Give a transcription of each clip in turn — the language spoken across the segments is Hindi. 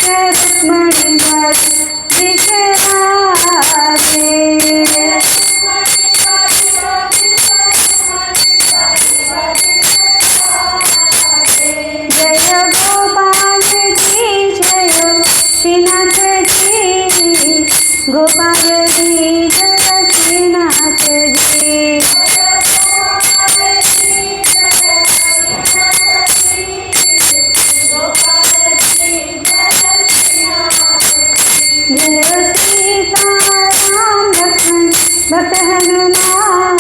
रुक्मणी भज बिसरावे। जय गोपाल जी जय श्रीनाथ जी, गोपाल जी जय श्रीनाथ जी। जय सीता राम लक्ष्मण भक्त हनुमान,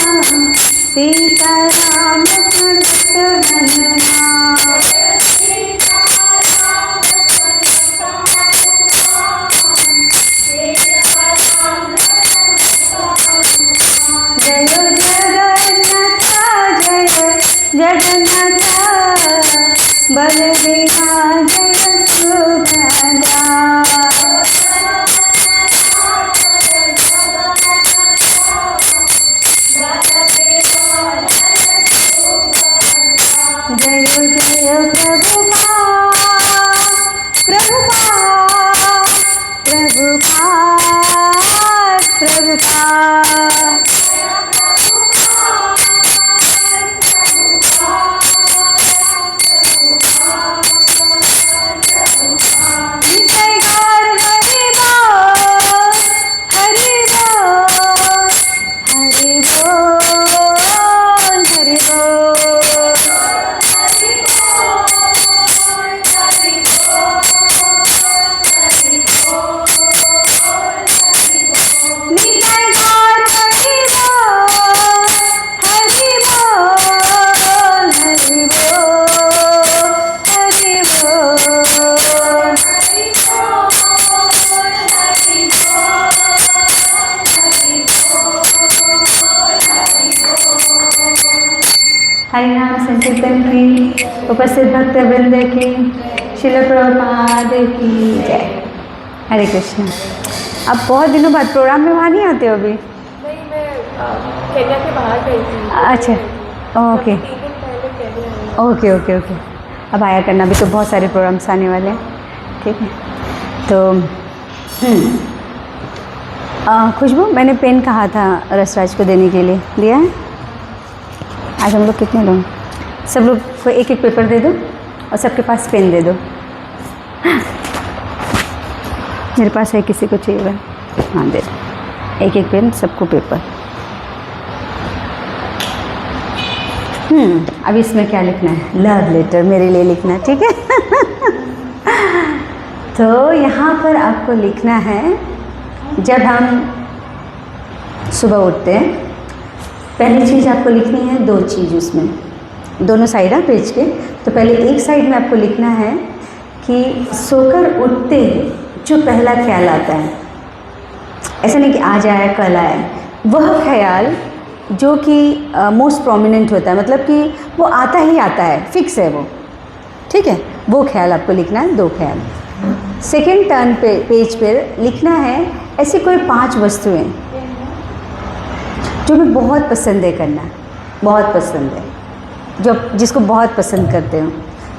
सीता राम लक्ष्मण भक्त हनुमान। जय जगन्नाथ जय जगन्नाथ, बलदेवा जय सुभद्रा। जय जय प्रभुपाद प्रभुपाद प्रभुपाद प्रभुपाद। जय गौर हरि बोल हरि बोल हरि बोल हरि बोल। निताई गौर हरि बोल हरि बोल हरि बोल हरि बोल। हरिनाम संकीर्तन की उपस्थित भक्तवृंद की, श्रील प्रभुपाद की जय। हरे कृष्ण। अब बहुत दिनों बाद प्रोग्राम में वहाँ नहीं आते हो अभी? नहीं, मैं केन्या के बाहर गई थी। अच्छा, ओके 3 दिन पहले केन्या आई। Okay okay okay. अब आया करना, अभी तो बहुत सारे प्रोग्राम्स आने वाले हैं। ठीक है, तो खुशबू, मैंने पेन कहा था रसराज को देने के लिए, दिया है? आज हम लोग कितने लोग? सब लोग को एक एक पेपर दे दो और सबके पास पेन दे दो। मेरे पास है, किसी को चाहिएगा? हाँ दे दो, एक एक पेन सबको पेपर। अब इसमें क्या लिखना है? लव लेटर मेरे लिए लिखना है, ठीक है? तो यहाँ पर आपको लिखना है, जब हम सुबह उठते हैं पहली चीज़ आपको लिखनी है, 2 चीज़ उसमें, दोनों साइड है पेज के। तो पहले एक साइड में आपको लिखना है कि सोकर उठते ही जो पहला ख्याल आता है, ऐसा नहीं कि आज आया कल आया, वह ख्याल जो कि मोस्ट प्रोमिनेंट होता है, मतलब कि वो आता ही आता है, फिक्स है वो, ठीक है? वो ख्याल आपको लिखना है, 2 ख्याल। सेकेंड टर्न पे पेज पर लिखना है ऐसी कोई 5 वस्तुएं जो मैं बहुत पसंद है करना, बहुत पसंद है, जो जिसको बहुत पसंद करते हो।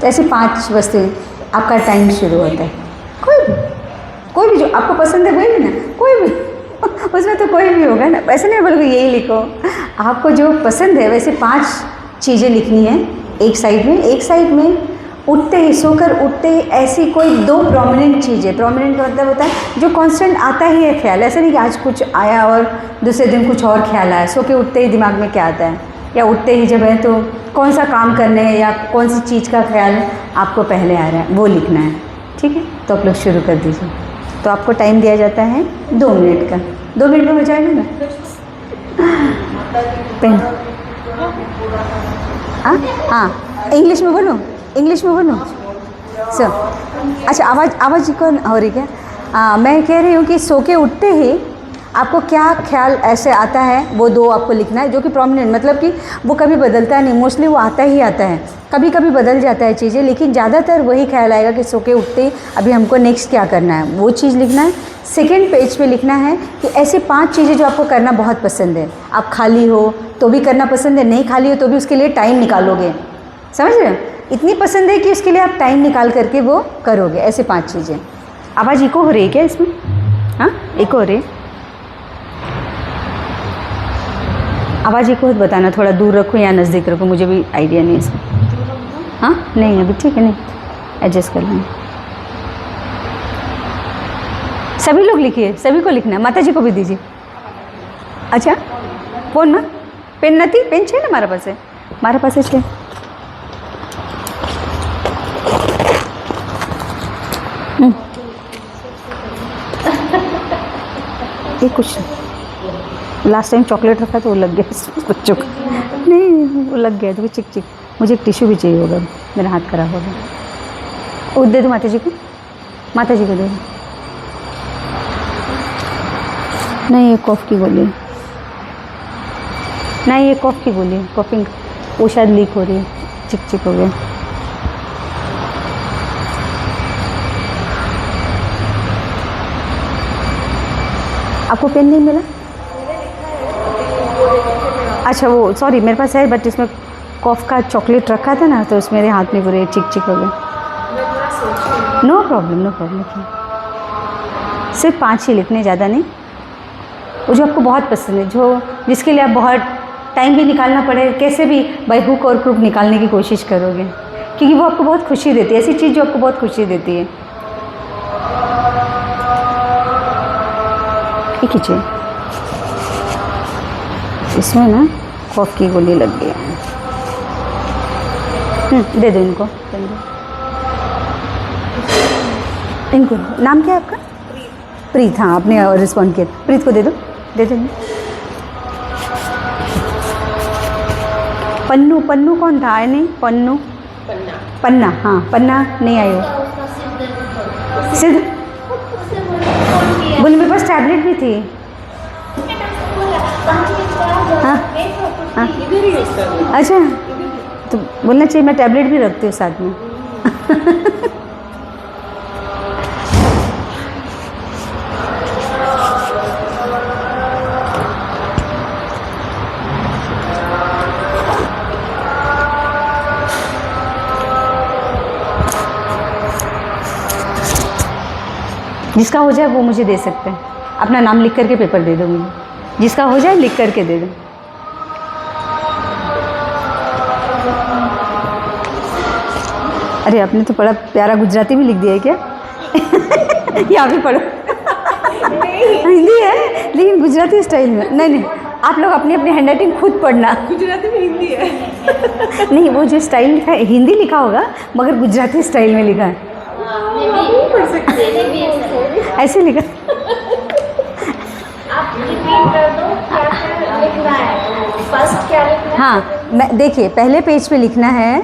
तो ऐसी 5 वस्तुएं, आपका टाइम शुरू होता है। कोई भी जो आपको पसंद है, कोई भी ना, कोई भी उसमें तो कोई भी होगा ना, ऐसे नहीं बोलोगे यही लिखो। आपको जो पसंद है वैसे 5 चीज़ें लिखनी है एक साइड में। एक साइड में उठते ही, सोकर उठते ही ऐसी कोई 2 प्रोमिनेंट चीज़ें, प्रोमिनेंट का मतलब होता है जो कांस्टेंट आता ही है ख्याल, ऐसा नहीं कि आज कुछ आया और दूसरे दिन कुछ और ख्याल आया। सो के उठते ही दिमाग में क्या आता है, या उठते ही जब है तो कौन सा काम करने है या कौन सी चीज़ का ख्याल आपको पहले आ रहा है, वो लिखना है, ठीक है? तो आप लोग शुरू कर दीजिए। तो आपको टाइम दिया जाता है 2 मिनट का। 2 मिनट में हो जाएगा ना? पेन, हाँ, इंग्लिश में बोलो, इंग्लिश में बोलो सर। अच्छा, आवाज़ कौन हो रही क्या? मैं कह रही हूँ कि सो के उठते ही आपको क्या ख्याल ऐसे आता है, वो 2 आपको लिखना है, जो कि प्रोमिनेंट, मतलब कि वो कभी बदलता नहीं, मोस्टली वो आता ही आता है। कभी कभी बदल जाता है चीज़ें, लेकिन ज़्यादातर वही ख्याल आएगा कि सो के उठते ही अभी हमको नेक्स्ट क्या करना है, वो चीज़ लिखना है। सेकेंड पेज पे लिखना है कि ऐसी 5 चीज़ें जो आपको करना बहुत पसंद है, आप खाली हो तो भी करना पसंद है, नहीं खाली हो तो भी उसके लिए टाइम निकालोगे, समझ रहे हो? इतनी पसंद है कि उसके लिए आप टाइम निकाल करके वो करोगे, ऐसे 5 चीज़ें। आवाज़ इको हो रही है क्या इसमें? हाँ, इको हो रही है। आवाज़ इको बताना, थोड़ा दूर रखो या नज़दीक रखो, मुझे भी आइडिया नहीं है इसका। हाँ नहीं, अभी ठीक है, नहीं एडजस्ट कर लेंगे। सभी लोग लिखिए, सभी को लिखना है, माता जी को भी दीजिए। अच्छा फोन में पेन नहीं, पेन है ना मारा पास, मारा पास है। ये कुछ लास्ट टाइम चॉकलेट रखा तो वो लग गया बच्चों को, नहीं वो लग गया तो चिक चिक। मुझे एक टिश्यू भी चाहिए होगा, मेरा हाथ खराब हो गया। वो दे दो माता जी को, माता जी को दे दो। नहीं ये कॉफ़ की गोली है, नहीं ये कॉफ़ की गोली है, कॉफिंग, वो शायद लीक हो रही है, चिक चिक हो गया। आपको पेन नहीं मिला? अच्छा वो सॉरी मेरे पास है, बट इसमें कॉफ़ का चॉकलेट रखा था ना, तो उसमें मेरे हाथ में पूरे चिक चिक हो गए। No problem, no problem. सिर्फ 5 ही लिखने, ज़्यादा नहीं। वो जो आपको बहुत पसंद है, जो जिसके लिए आप बहुत टाइम भी निकालना पड़े, कैसे भी बाय हुक और क्रुक निकालने की कोशिश करोगे, क्योंकि वो आपको बहुत खुशी देती है, ऐसी चीज़ जो आपको बहुत खुशी देती है। ठीक है जी, इसमें ना कॉफ़ की गोली लग गई है। दे दो इनको, दे दो इनको। नाम क्या है आपका? प्रीत। हाँ आपने रिस्पॉन्ड किया, प्रीत को दे दो, दे दो। पन्नू, पन्नू कौन था? आया नहीं पन्नू, पन्ना, हाँ पन्ना नहीं आए हो। सिद्ध बोले मेरे पास टैबलेट भी थी। हाँ हाँ अच्छा, तो बोलना चाहिए मैं टैबलेट भी रखती हूँ साथ में। जिसका हो जाए वो मुझे दे सकते हैं, अपना नाम लिख करके पेपर दे दो मुझे, जिसका हो जाए लिख करके दे दो। अरे आपने तो बड़ा प्यारा गुजराती भी लिख दिया है क्या? यहाँ भी पढ़ो। हिंदी है लेकिन गुजराती स्टाइल में। नहीं नहीं, आप लोग अपनी अपनी हैंड राइटिंग खुद पढ़ना। गुजराती में हिंदी है। नहीं वो जो स्टाइल लिखा है हिंदी लिखा होगा, मगर गुजराती स्टाइल में लिखा है। ऐसे लिखा। आप रिपीट कर दो क्या क्या लिखना है, फर्स्ट क्या लिखना है। हाँ मैं देखिए, पहले पेज पे लिखना है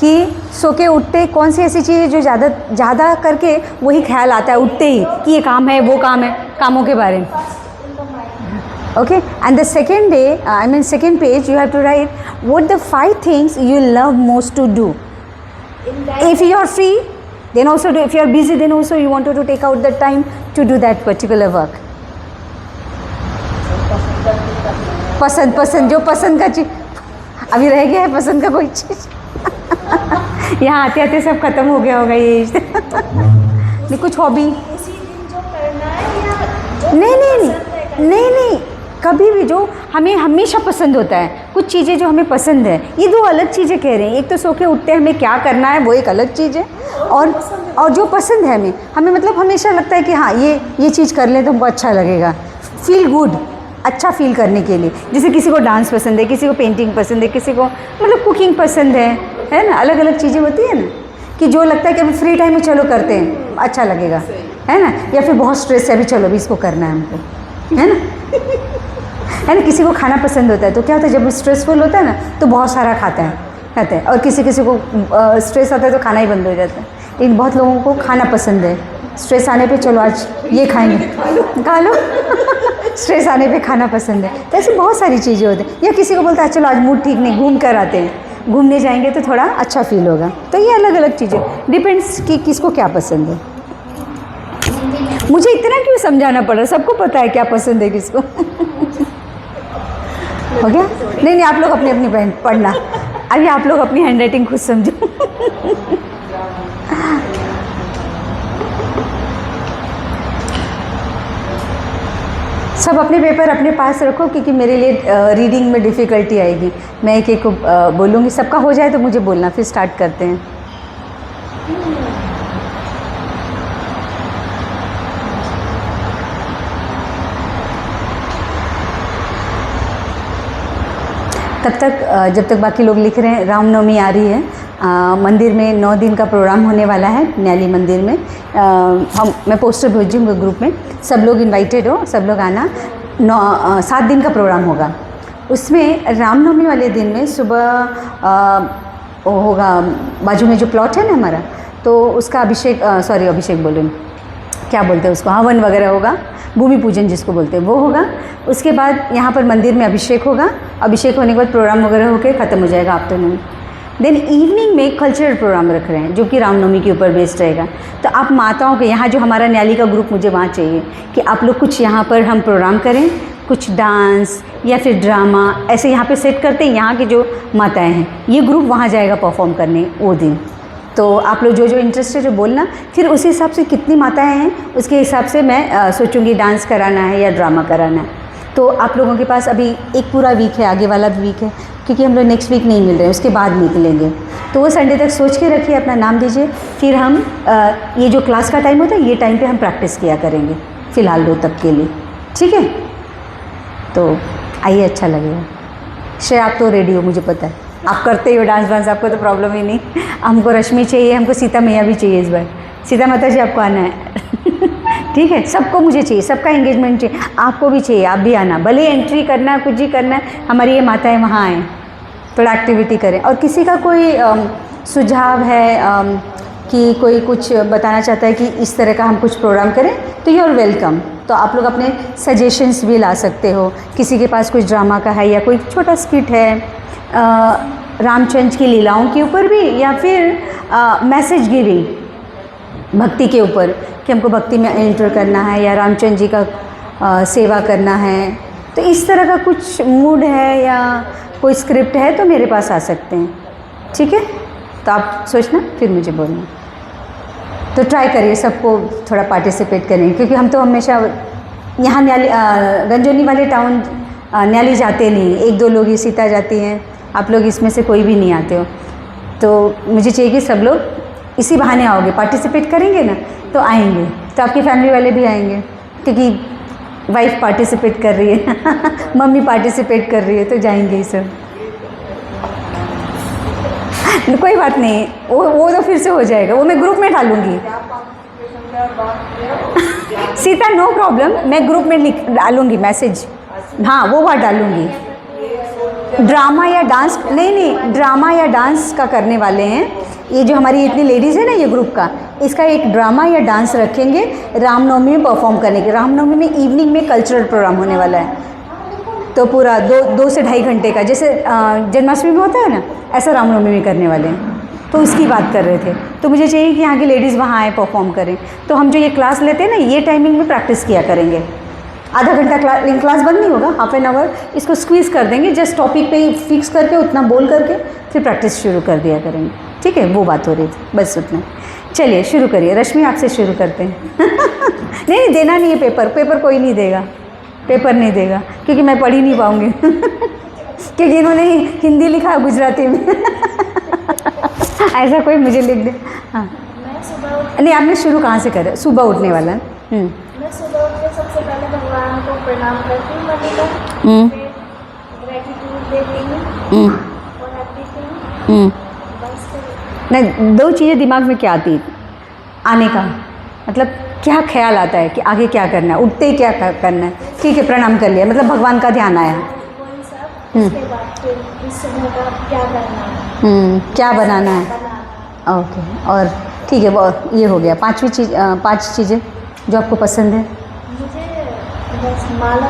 कि सो के उठते कौन सी ऐसी चीज़ है जो ज़्यादा करके वही ख्याल आता है उठते ही कि ये काम है वो काम है, कामों के बारे में। Okay, and the second day I mean second page you have to write what the 5 things you love most to do. If you are free then also do, if you are busy then also you wanted to take out the time to do that particular work. पसंद, पसंद जो पसंद का चीज़ अभी रह गया है, पसंद का कोई चीज़। यहाँ आते आते सब खत्म हो गया होगा ये। नहीं कुछ हॉबी, उसी दिन जो करना है या जो नहीं नहीं पसंद है नहीं नहीं नहीं, कभी भी जो हमें हमेशा पसंद होता है, कुछ चीज़ें जो हमें पसंद है, ये 2 अलग चीज़ें कह रहे हैं। एक तो सो के उठते हमें क्या करना है वो एक अलग चीज़ है, और जो पसंद है हमें मतलब हमेशा लगता है कि हाँ ये चीज़ कर लें तो हमको अच्छा लगेगा, फील गुड, अच्छा फील करने के लिए। जैसे किसी को डांस पसंद है, किसी को पेंटिंग पसंद है, किसी को मतलब कुकिंग पसंद है ना, अलग अलग चीज़ें होती है ना, कि जो लगता है कि अभी फ्री टाइम में चलो करते हैं अच्छा लगेगा, है ना। या फिर बहुत स्ट्रेस है, अभी चलो अभी इसको करना है हमको, है ना। है ना, किसी को खाना पसंद होता है तो क्या होता है जब स्ट्रेसफुल होता है ना तो बहुत सारा खाते हैं, और किसी को स्ट्रेस आता है तो खाना ही बंद हो जाता है। लेकिन बहुत लोगों को खाना पसंद है, स्ट्रेस आने पे चलो आज ये खाएंगे, खा लो। स्ट्रेस आने पे खाना पसंद है, तो ऐसी बहुत सारी चीज़ें होती हैं। या किसी को बोलता है चलो आज मूड ठीक नहीं, घूम कर आते हैं, घूमने जाएंगे तो थोड़ा अच्छा फील होगा। तो ये अलग अलग चीज़ें डिपेंड्स कि किसको क्या पसंद है। मुझे इतना क्यों समझाना पड़ रहा, सबको पता है क्या पसंद है किसको। हो गया? नहीं आप लोग अपनी अपनी पढ़ना, अभी आप लोग अपनी हैंड राइटिंग खुद समझो। सब अपने पेपर अपने पास रखो, क्योंकि मेरे लिए रीडिंग में डिफ़िकल्टी आएगी। मैं एक एक को बोलूँगी, सबका हो जाए तो मुझे बोलना, फिर स्टार्ट करते हैं। तब तक जब तक बाकी लोग लिख रहे हैं, रामनवमी आ रही है, मंदिर में 9 दिन का प्रोग्राम होने वाला है न्याली मंदिर में। मैं पोस्टर भेजूँगी ग्रुप में, सब लोग इनवाइटेड हो, सब लोग आना। 7 दिन का प्रोग्राम होगा। उसमें रामनवमी वाले दिन में सुबह वो होगा, बाजू में जो प्लॉट है ना हमारा, तो उसका अभिषेक बोलूँ, क्या बोलते हैं उसको, हवन वगैरह होगा, भूमि पूजन जिसको बोलते हैं वो होगा। उसके बाद यहाँ पर मंदिर में अभिषेक होगा। अभिषेक होने के बाद प्रोग्राम वगैरह होकर ख़त्म हो जाएगा आफ्टरनून। देन इवनिंग में कल्चरल प्रोग्राम रख रहे हैं जो कि रामनवमी के ऊपर बेस्ड रहेगा। तो आप माताओं के यहाँ, जो हमारा न्याली का ग्रुप, मुझे वहाँ चाहिए कि आप लोग कुछ यहाँ पर हम प्रोग्राम करें, कुछ डांस या फिर ड्रामा ऐसे यहाँ पे सेट करते हैं। यहाँ की जो माताएं हैं, ये ग्रुप वहाँ जाएगा परफॉर्म करने वो दिन। तो आप लोग जो जो इंटरेस्ट है जो बोलना, फिर उसी हिसाब से कितनी माताएं हैं उसके हिसाब से मैं सोचूंगी डांस कराना है या ड्रामा कराना है। तो आप लोगों के पास अभी एक पूरा वीक है, आगे वाला भी वीक है, क्योंकि हम लोग नेक्स्ट वीक नहीं मिल रहे हैं, उसके बाद निकलेंगे। तो वो संडे तक सोच के रखिए, अपना नाम दीजिए, फिर हम ये जो क्लास का टाइम होता है, ये टाइम पे हम प्रैक्टिस किया करेंगे फ़िलहाल 2 तक के लिए, ठीक है? तो आइए, अच्छा लगेगा। श्रेया, आप तो रेडी हो, मुझे पता है, आप करते हो डांस, आपको तो प्रॉब्लम ही नहीं। हमको रश्मि चाहिए, हमको सीता मैया भी चाहिए इस बार। सीता माता जी आपको आना है ठीक है, सबको मुझे चाहिए, सबका एंगेजमेंट चाहिए, आपको भी चाहिए, आप भी आना। भले एंट्री करना है, कुछ ही करना है, हमारी ये माताएं वहाँ आएँ, थोड़ा एक्टिविटी करें। और किसी का कोई सुझाव है कि कोई कुछ बताना चाहता है कि इस तरह का हम कुछ प्रोग्राम करें, तो यू आर वेलकम। तो आप लोग अपने सजेशंस भी ला सकते हो। किसी के पास कुछ ड्रामा का है या कोई छोटा स्किट है रामचंद्र की लीलाओं के ऊपर भी, या फिर मैसेज गिविंग, भक्ति के ऊपर, कि हमको भक्ति में एंटर करना है या रामचंद्र जी का सेवा करना है। तो इस तरह का कुछ मूड है या कोई स्क्रिप्ट है तो मेरे पास आ सकते हैं, ठीक है? तो आप सोचना, फिर मुझे बोलना। तो ट्राई करिए सबको थोड़ा पार्टिसिपेट करें, क्योंकि हम तो हमेशा यहाँ न्याली गंजोनी वाले टाउन न्याली जाते नहीं, 1-2 लोग ही, सीता जाती हैं, आप लोग इसमें से कोई भी नहीं आते हो। तो मुझे चाहिए कि सब लोग इसी बहाने आओगे, पार्टिसिपेट करेंगे ना तो आएंगे, तो आपकी फैमिली वाले भी आएंगे, क्योंकि वाइफ पार्टिसिपेट कर रही है मम्मी पार्टिसिपेट कर रही है, तो जाएंगे ही सब। कोई बात नहीं, वो तो फिर से हो जाएगा, वो मैं ग्रुप में डालूंगी सीता, नो प्रॉब्लम, मैं ग्रुप में डालूंगी मैसेज, हाँ वो बात डालूंगी। ड्रामा या डांस नहीं, ड्रामा या डांस का करने वाले हैं। ये जो हमारी इतनी लेडीज़ है ना, ये ग्रुप का, इसका एक ड्रामा या डांस रखेंगे रामनवमी में परफॉर्म करने के। रामनवमी में इवनिंग में कल्चरल प्रोग्राम होने वाला है, तो पूरा 2 से 2.5 घंटे का, जैसे जन्माष्टमी में होता है ना, ऐसा रामनवमी में करने वाले हैं। तो उसकी बात कर रहे थे, तो मुझे चाहिए कि यहाँ की लेडीज़ वहाँ आए, परफॉर्म करें। तो हम जो ये क्लास लेते हैं ना, ये टाइमिंग में प्रैक्टिस किया करेंगे। आधा घंटा क्लास बंद नहीं होगा, हाफ एन आवर इसको स्क्वीज़ कर देंगे, जस्ट टॉपिक पे फिक्स करके उतना बोल करके फिर प्रैक्टिस शुरू कर दिया करेंगे, ठीक है? वो बात हो रही थी, बस उतना। चलिए शुरू करिए, रश्मि आपसे शुरू करते हैं नहीं, देना नहीं है पेपर कोई नहीं देगा, पेपर नहीं देगा, क्योंकि मैं पढ़ ही नहीं पाऊँगी क्योंकि इन्होंने हिंदी लिखा गुजराती में ऐसा कोई मुझे लिख दे। हाँ, मैं सुबह नहीं, आपने शुरू कहाँ से करें? सुबह उठने वाला है। मैं सुबह उठ के सबसे पहले भगवान को प्रणाम करती हूँ, हम्म, फिर ग्रेटिट्यूड देती हूँ और हैप्पी हूँ, बस फिर नहीं, 2 चीज़ें दिमाग में क्या आती आने का मतलब क्या ख्याल आता है कि आगे क्या करना है, उठते ही क्या करना है, ठीक है प्रणाम कर लिया, मतलब भगवान का ध्यान आया। वही सब, उसके बाद फिर इस समय का क्या करना है, क्या बनाना है, बनाना। ओके, और ठीक है, वो ये हो गया। 5वीं चीज़, 5 चीज़ें जो आपको पसंद है। मुझे बस माला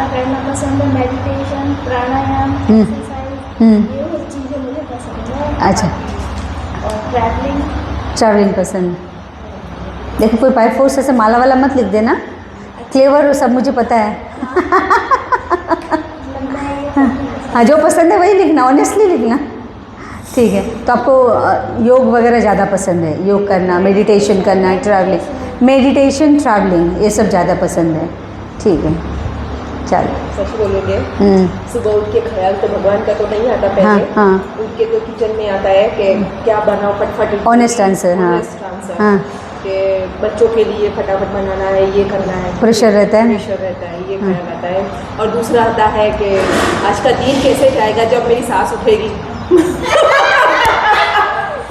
करना पसंद है, मेडिटेशन, प्राणायाम, एक्सरसाइज, ये चीज़ें मुझे पसंद है। अच्छा, और ट्रैवलिंग पसंद है। देखो, कोई बाय फोर्स ऐसे माला वाला मत लिख देना, क्लेवर सब मुझे पता है हाँ, जो पसंद है वही लिखना, ऑनेस्टली लिखना, ठीक है? तो आपको योग वगैरह ज़्यादा पसंद है, योग करना, मेडिटेशन करना, ट्रैवलिंग, ये सब ज़्यादा पसंद है, ठीक है? चलो। सच बोलोगे, हम्म, सुबह उठ के ख्याल तो भगवान का तो नहीं आता हाँ पहले, हाँ, उठ के तो किचन में आता है कि क्या बनाओ फटफट। Honest answer, हाँ। Honest answer, हाँ। कि बच्चों के लिए फटाफट बनाना है, ये करना है, प्रेशर रहता है ना। प्रेशर रहता है, ये हाँ। ख्याल आता है। और दूसरा आता है कि आज का दिन कैसे जाएगा जब मेरी सास उठेगी।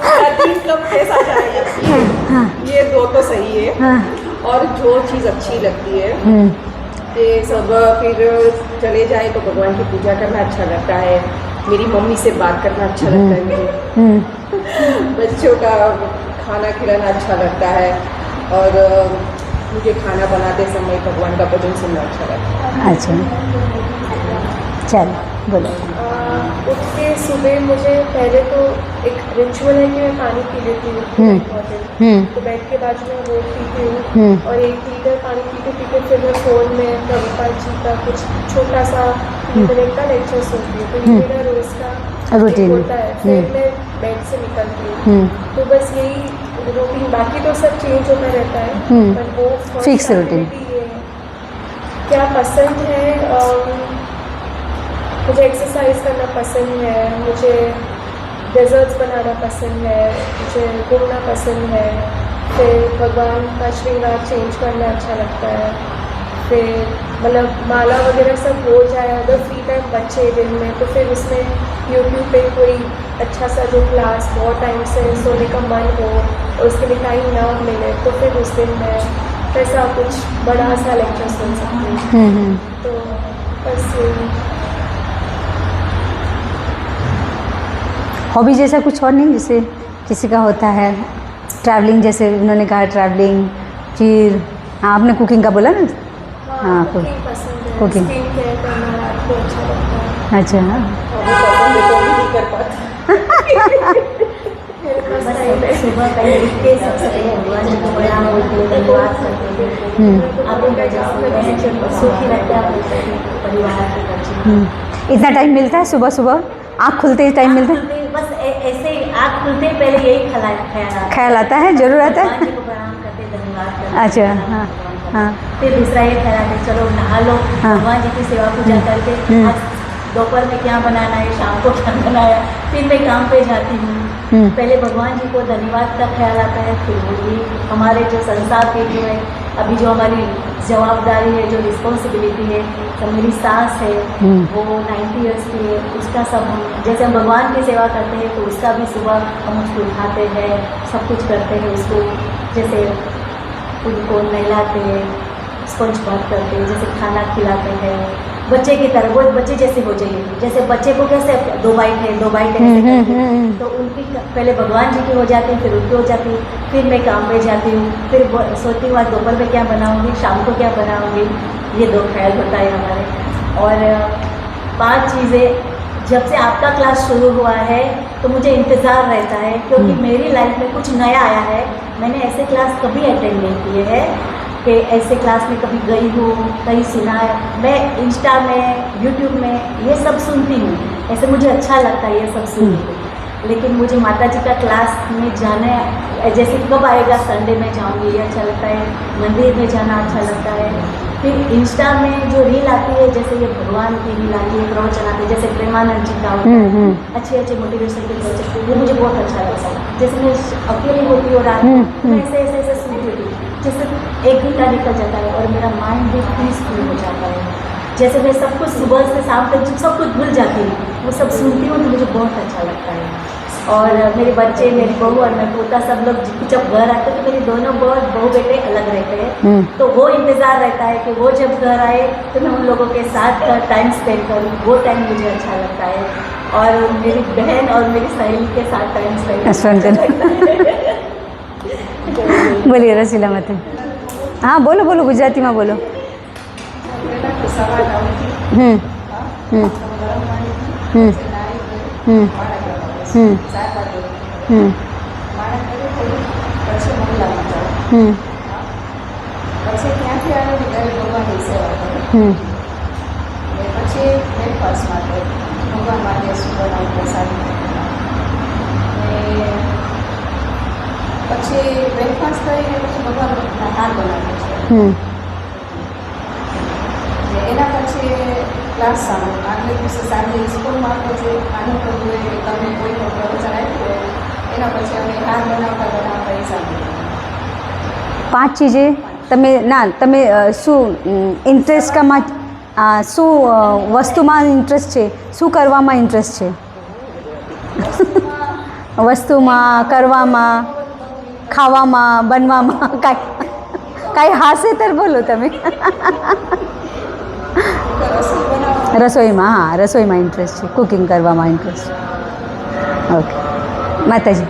पूरा दिन कब कैसा जाएगा, ये दो तो सही है। हाँ, और जो चीज़ अच्छी लगती है हम्म, कि सब फिर चले जाए तो भगवान की पूजा करना अच्छा लगता है, मेरी मम्मी से बात करना अच्छा लगता है मुझे, हम्म, बच्चों का खाना खिलाना अच्छा लगता है, और मुझे खाना बनाते समय भगवान का भजन सुनना अच्छा लगता है। अच्छा, चलो बोलो। उठ के सुबह मुझे पहले तो एक रिचुअल है कि मैं पानी पी लेती हूँ, इम्पॉर्टेंट। तो बेड के बाजू में रोज पीती हूँ और 1 लीटर पानी पीते पीते फिर मैं फ़ोन में प्रभुपाद जी का कुछ छोटा सा 3 मिनट का लेक्चर सुनती हूँ। तो ये मेरा रोज़ का रूटीन होता है। फिर मैं बेड से निकलती हूँ, तो बस यही रूटीन, बाकी तो सब चेंज होता रहता है, पर वो Fix routine। ये है। क्या पसंद है, मुझे एक्सरसाइज करना पसंद है, मुझे डेजर्ट्स बनाना पसंद है, मुझे घूमना पसंद है, फिर भगवान का श्रृंगार चेंज करना अच्छा लगता है, फिर मतलब माला वगैरह सब हो जाए, अगर फ्री टाइम बचे दिन में तो फिर उसमें यूट्यूब पे कोई अच्छा सा जो क्लास बहुत टाइम से सोने का मन हो और उसके लिए टाइम ना मिले तो फिर उस दिन मैं ऐसा कुछ बड़ा सा लेक्चर सुन सकती हूँ। तो बस यही। हॉबी जैसा कुछ और नहीं, जैसे किसी का होता है ट्रैवलिंग, जैसे उन्होंने कहा ट्रैवलिंग, फिर हाँ आपने कुकिंग का बोला ना। हाँ, कुकिंग पसंद है, कुकिंग। स्किन केयर करना रात को अच्छा लगता है। अच्छा, हाँ, अभी पसंद है तो भी नहीं कर पाता। मेरे पास टाइम है। सुबह पहले उठ के सबसे पहले भगवान जी को प्रणाम बोलते हैं, धन्यवाद करते हैं। आपको वजह से सुखी रहता है परिवार के बच्चे। इतना टाइम मिलता है सुबह सुबह, आँख खुलते ही टाइम मिलता है? बस ऐसे ही आँख खुलते ही पहले यही ख्याल आता है, जरूर आता है। भगवान जी को प्रणाम करते, धन्यवाद करते। अच्छा, हाँ, हाँ। फिर दूसरा ये ख्याल आता है चलो नहा लो, हाँ। भगवान जी की सेवा पूजा करके आज दोपहर में क्या बनाना है, शाम को क्या बनाया, फिर मैं काम पे जाती हूँ। पहले भगवान जी को धन्यवाद का ख्याल आता है, फिर वही हमारे जो संसार के जो है अभी जो हमारी जवाबदारी है, जो रिस्पॉन्सिबिलिटी है, तो मेरी सास है वो 90 ईयर्स की है, उसका सब हम जैसे हम भगवान की सेवा करते हैं तो उसका भी सुबह हम उसको उठाते हैं, सब कुछ करते हैं उसको, जैसे उनको नहलाते हैं, स्पंज बात करते हैं, जैसे खाना खिलाते हैं बच्चे की तरह, वो बच्चे जैसे हो जाइए, जैसे बच्चे को कैसे 2 बाइट है 2 बाइट है ऐसे करते हैं, तो उनकी पहले भगवान जी की हो जाती है, फिर उनकी हो जाती है, फिर मैं काम पे जाती हूँ, फिर सोचती हूँ आज दोपहर में क्या बनाऊँगी, शाम को क्या बनाऊँगी, ये 2 ख्याल होता है हमारे। और 5 चीज़ें, जब से आपका क्लास शुरू हुआ है तो मुझे इंतज़ार रहता है, क्योंकि मेरी लाइफ में कुछ नया आया है, मैंने ऐसे क्लास कभी अटेंड नहीं किए हैं कि ऐसे क्लास में कभी गई हूँ, कहीं सुना है। मैं इंस्टा में, यूट्यूब में ये सब सुनती हूँ, ऐसे मुझे अच्छा लगता है ये सब सुनती, लेकिन मुझे माता जी का क्लास में जाना, जैसे कब आएगा संडे में जाऊँगी, ये अच्छा लगता है, मंदिर में जाना अच्छा लगता है। फिर इंस्टा में जो रील आती है, जैसे ये भगवान की रील आती है, प्रवचन आते हैं, जैसे प्रेमानंद जी का होता है, अच्छे अच्छे मोटिवेशन के प्रवचन, वो मुझे बहुत अच्छा लगता है। जैसे मैं अकेली होती हूँ रात में, मैं ऐसे सुनती होती हूँ, जैसे 1 घंटा निकल जाता है और मेरा माइंड भी पीसफुल हो जाता है, जैसे मैं सब कुछ सुबह से शाम तक सब कुछ भूल जाती हूँ, वो सब सुनती हूँ तो मुझे बहुत अच्छा लगता है। और मेरे बच्चे, मेरी बहू और मैं पोता सब लोग जब घर आते हैं तो मेरे दोनों बहू बेटे अलग रहते हैं, तो वो इंतज़ार रहता है कि वो जब घर आए तो मैं उन लोगों के साथ टाइम स्पेंड करूँ, वो टाइम मुझे अच्छा लगता है। और मेरी बहन और मेरी सहेली के साथ टाइम स्पेंड करना। बोलिए रसीला मत। हाँ बोलो बोलो, गुजराती में बोलो। પછી ત્યાંથી આવીને ઘરે ભગવાનની સેવા કરું. ને પછી બ્રેકફાસ્ટ માટે ભગવાન માટે શું બનાવું પ્રસાદ ને પછી બ્રેકફાસ્ટ કરીને પછી ભગવાન હાર બનાવીએ છીએ. ને એના પછી પછી ક્લાસ ચાલુ આગલે દિવસે સાંજે સ્કૂલમાં પછી આનું કરવું હોય કે તમે કોઈનું પ્રવચન આપ્યું હોય એના પછી અમે હાર બનાવતા બનાવતા એ સાંભળ્યું. 5 ચીજે તમે ના તમે શું ઇન્ટરેસ્ટ કામાં શું વસ્તુમાં ઇન્ટરેસ્ટ છે, શું કરવામાં ઇન્ટરેસ્ટ છે? વસ્તુમાં, કરવામાં, ખાવામાં, બનવામાં, કાંઈ હાસ્યતર બોલો તમે. રસોઈમાં, હા રસોઈમાં ઇન્ટરેસ્ટ છે, કુકિંગ કરવામાં ઇન્ટરેસ્ટ છે. ઓકે માતાજી.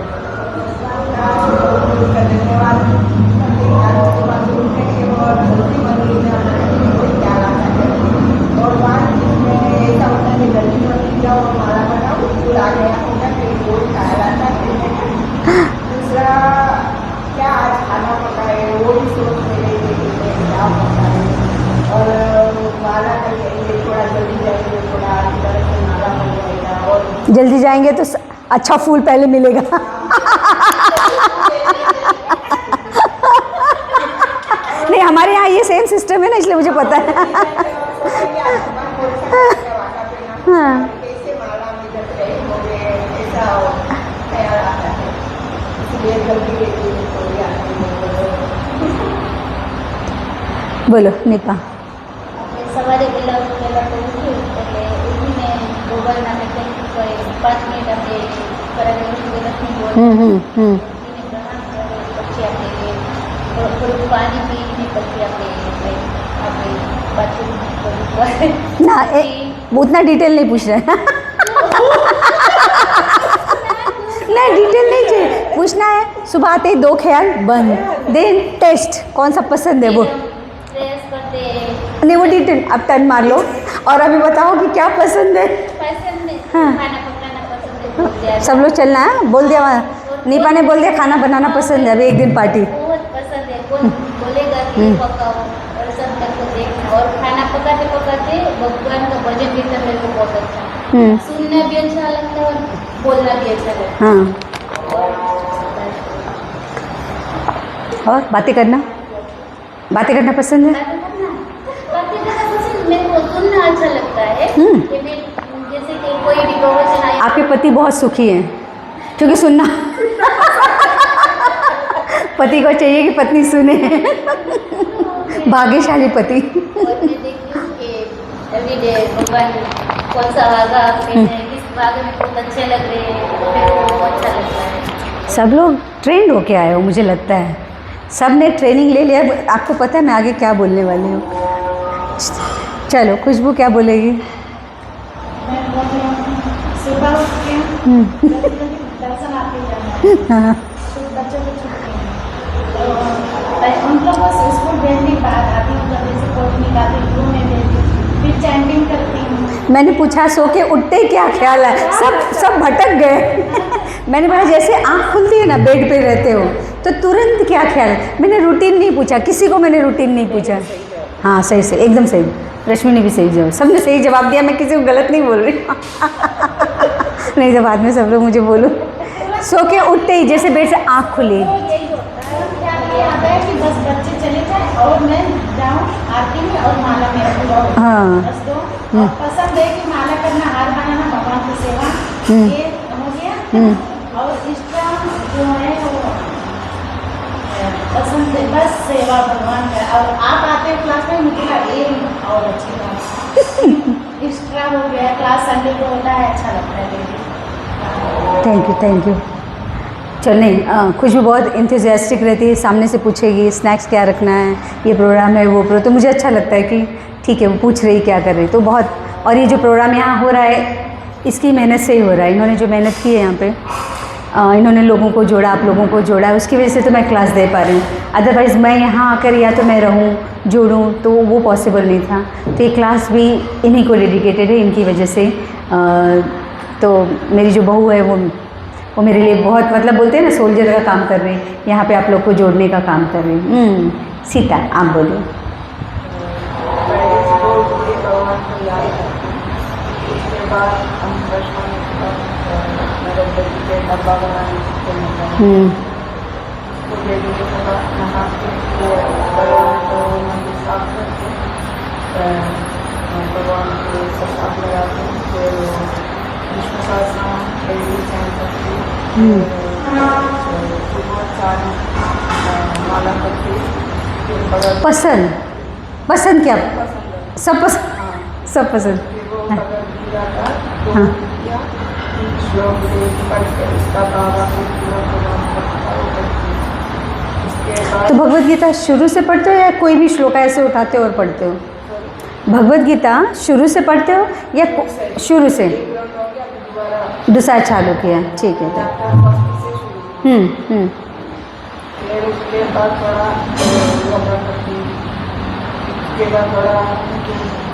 जल्दी जाएंगे तो अच्छा फूल पहले मिलेगा. नहीं हमारे यहाँ ये सेम सिस्टम है ना, इसलिए मुझे पता है. हाँ बोलो निपा. સવારે પહેલાં તો ઉઠ્યું એટલે ઉઠીને ગોબરના કંઈક 5 મિનિટ આપણે કરાવી લક્ષ્મી બોલ ઉઠીને પ્રણામ કરે, પછી આપણે થોડુંક પાણી પીને પછી આપણે બાથરૂમ ना उतना डिटेल नहीं पूछ रहे. नहीं डिटेल नहीं चाहिए, पूछना है सुबह आते ही 2 ख्याल बंद, देन टेस्ट कौन सा पसंद है वो. प्रेस करते नहीं वो डिटेल अब टर्न मार लो और अभी बताओ कि क्या पसंद है. पसंद है हाँ. खाना पकाना पसंद है. सब लोग चलना है. बोल दिया नीपा ने बोल दिया खाना बनाना पसंद है. अभी एक दिन पार्टी. बहुत पसंद है. कौन बोलेगा कि पकाओ और सब तक को देखना, और खाना पकाते पकाते भगवान का भजन भी करने को बहुत अच्छा, सुनना भी अच्छा लगता है और बोलना भी अच्छा लगता हाँ है. और बातें करना पसंद है. बातें करना पसंद, मेरे को सुनना अच्छा लगता है. कि मैं जैसे कि कोई भी प्रवचन आए, आपके पति बहुत सुखी हैं क्योंकि सुनना पति को चाहिए कि पत्नी सुने. भाग्यशाली पति. और मैं देखती हूँ कि एवरीडे भगवान कौन सा वागा किस वागे में बहुत अच्छे लग रहे हैं, मेरे को बहुत अच्छा लगता है. सब लोग ट्रेंड होके आए हो मुझे लगता है. सब ने ट्रेनिंग ले लिया. आपको पता है मैं आगे क्या बोलने वाली हूँ. चलो खुशबू क्या बोलेगी. मैं बोल रही हूँ सुबह उठ के दर्शन आते जाना हाँ फिर बच्चों को छुट्टी है तो उन लोगों से स्कूल भेजने के बाद आती हूँ, जब जैसे कोच निकालती हूँ रूम में भेजती हूँ, फिर चैंटिंग करती हूँ. मैंने पूछा सो के उठते ही क्या ख्याल है, सब भटक गए. मैंने बोला जैसे आँख खुलती है ना बेड पे रहते हो तो तुरंत क्या ख्याल है. मैंने रूटीन नहीं पूछा, किसी को मैंने रूटीन नहीं पूछा. हाँ सही से एकदम सही. रश्मि ने भी सही जवाब, सबने सही जवाब दिया. मैं किसी को गलत नहीं बोल रही. नहीं तो बाद में सब लोग मुझे बोलो. सो के उठते ही जैसे बेड से आँख खुली. तो यही होता है, क्या आता है कि बस बच्चे चले जाए और मैं जाऊँ आरती में और माला मेरा पूरा हो. हाँ बस दो और पसंद है कि माला करना, हार बनाना, भगवान की सेवा, ये हो गया. और इसका जो है वो पसंद है बस सेवा भगवान का. और आप आते हो क्लास में मुझे ये और अच्छी बात एक्स्ट्रा हो गया. क्लास संडे को होता है, अच्छा लगता है डेली. Thank you. चल नहीं खुशबू बहुत इंथुजियास्टिक रहती है. सामने से पूछेगी स्नैक्स क्या रखना है, ये प्रोग्राम है वो प्रोग्राम. तो मुझे अच्छा लगता है कि ठीक है वो पूछ रही क्या कर रही. तो बहुत. और ये जो प्रोग्राम यहाँ हो रहा है इसकी मेहनत से ही हो रहा है. इन्होंने जो मेहनत की है यहाँ पे, इन्होंने लोगों को जोड़ा, आप लोगों को जोड़ा, उसकी वजह से तो मैं क्लास दे पा रही हूँ. अदरवाइज़ मैं यहाँ आकर या तो मैं रहूँ जोड़ूँ तो वो पॉसिबल नहीं था. तो ये क्लास भी इन्हीं को डेडिकेटेड है, इनकी वजह से. तो मेरी जो बहू है वो मेरे लिए बहुत मतलब बोलते हैं ना सोल्जर का काम कर रही है. यहाँ पे आप लोग को जोड़ने का काम कर रही है. सीता आप बोलो. भगवान के प्रसाद लगाते हैं, फिर विष्णु सहस्रनाम डेली चैन करती सुबह 4 माला करती, फिर बगल पसंद पसंद क्या पसंद सब पसंद हाँ, सब पसंद फिर वो भगवद गीता का 2 हाँ। या 3 श्लोक से पढ़ कर उसका बाबा को पूरा प्रणाम करता है, वो करती है। उसके बाद तो भगवत गीता शुरू से पढ़ते हो या कोई भी श्लोक ऐसे उठाते हो और पढ़ते हो? भगवत गीता शुरू से पढ़ते हो या शुरू से दूसरा चालू किया? ठीक है। फिर उसके बाद थोड़ा योगा करती, उसके बाद थोड़ा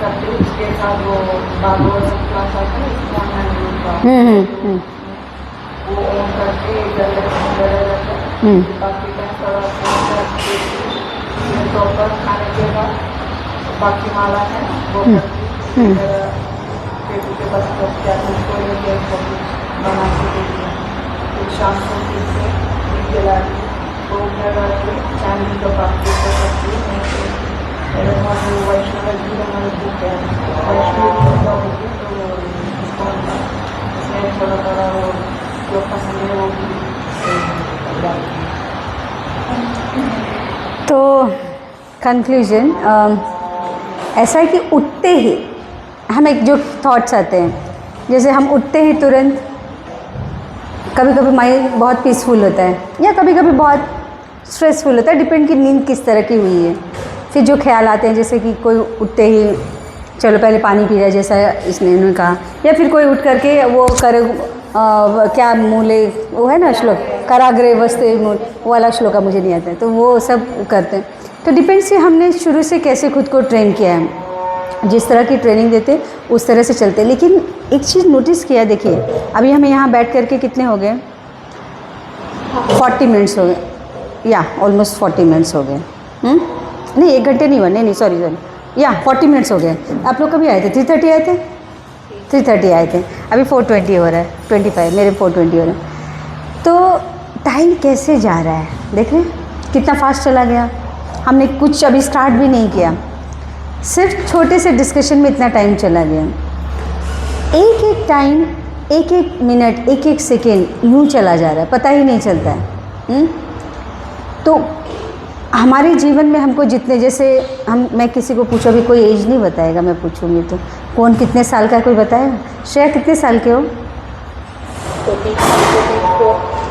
करती, उसके साथ वो भागवत क्लास आती है, वो ओम करके इधर बाकी टाइम थोड़ा फिर दोपहर खाने के बाद बाकी माला है वो करती, फिर उसके बाद क्या उसको बना के देती है, फिर शाम को फिर से जलाती, तो लगा के चांदी का बाकी करती है। हमारे वैष्णव जी हमारे बुक है, वैष्णव होता होगी तो उसको उसमें थोड़ा थोड़ा वो जो पसंद है वो भी तो कंक्लूजन ऐसा है कि उठते ही हम एक जो थॉट्स आते हैं, जैसे हम उठते ही तुरंत कभी कभी माइंड बहुत पीसफुल होता है या कभी कभी बहुत स्ट्रेसफुल होता है, डिपेंड कि नींद किस तरह की हुई है। फिर जो ख्याल आते हैं जैसे कि कोई उठते ही चलो पहले पानी पी जाए जैसा इसने इन्होंने कहा, या फिर कोई उठ करके वो कर क्या मूले वो है ना श्लोक कराग्रे वस्ते मूल, वो वाला श्लोक मुझे नहीं आता है, तो वो सब करते हैं। तो डिपेंड्स कि हमने शुरू से कैसे खुद को ट्रेन किया है, जिस तरह की ट्रेनिंग देते उस तरह से चलते। लेकिन एक चीज़ नोटिस किया, देखिए अभी हमें यहाँ बैठ करके कितने हो गए? 40 मिनट्स हो गए, या ऑलमोस्ट 40 मिनट्स हो गए। नहीं 1 घंटे नहीं हुआ, नहीं सॉरी या 40 मिनट्स हो गए। आप लोग कभी आए थे? 3:30 आए थे? 3:30 आए थे, अभी 4:20 हो रहा है, 25 मेरे 4:20 हो रहा है। तो टाइम कैसे जा रहा है, देख रहे हैं कितना फास्ट चला गया। हमने कुछ अभी स्टार्ट भी नहीं किया, सिर्फ छोटे से डिस्कशन में इतना टाइम चला गया। एक एक टाइम, एक एक मिनट, एक एक सेकेंड यूँ चला जा रहा है, पता ही नहीं चलता है। तो हमारे जीवन में हमको जितने, जैसे मैं किसी को पूछो, अभी कोई एज नहीं बताएगा, मैं पूछूंगी तो कौन कितने साल का है, कोई बताएगा? श्रेया कितने साल के हो?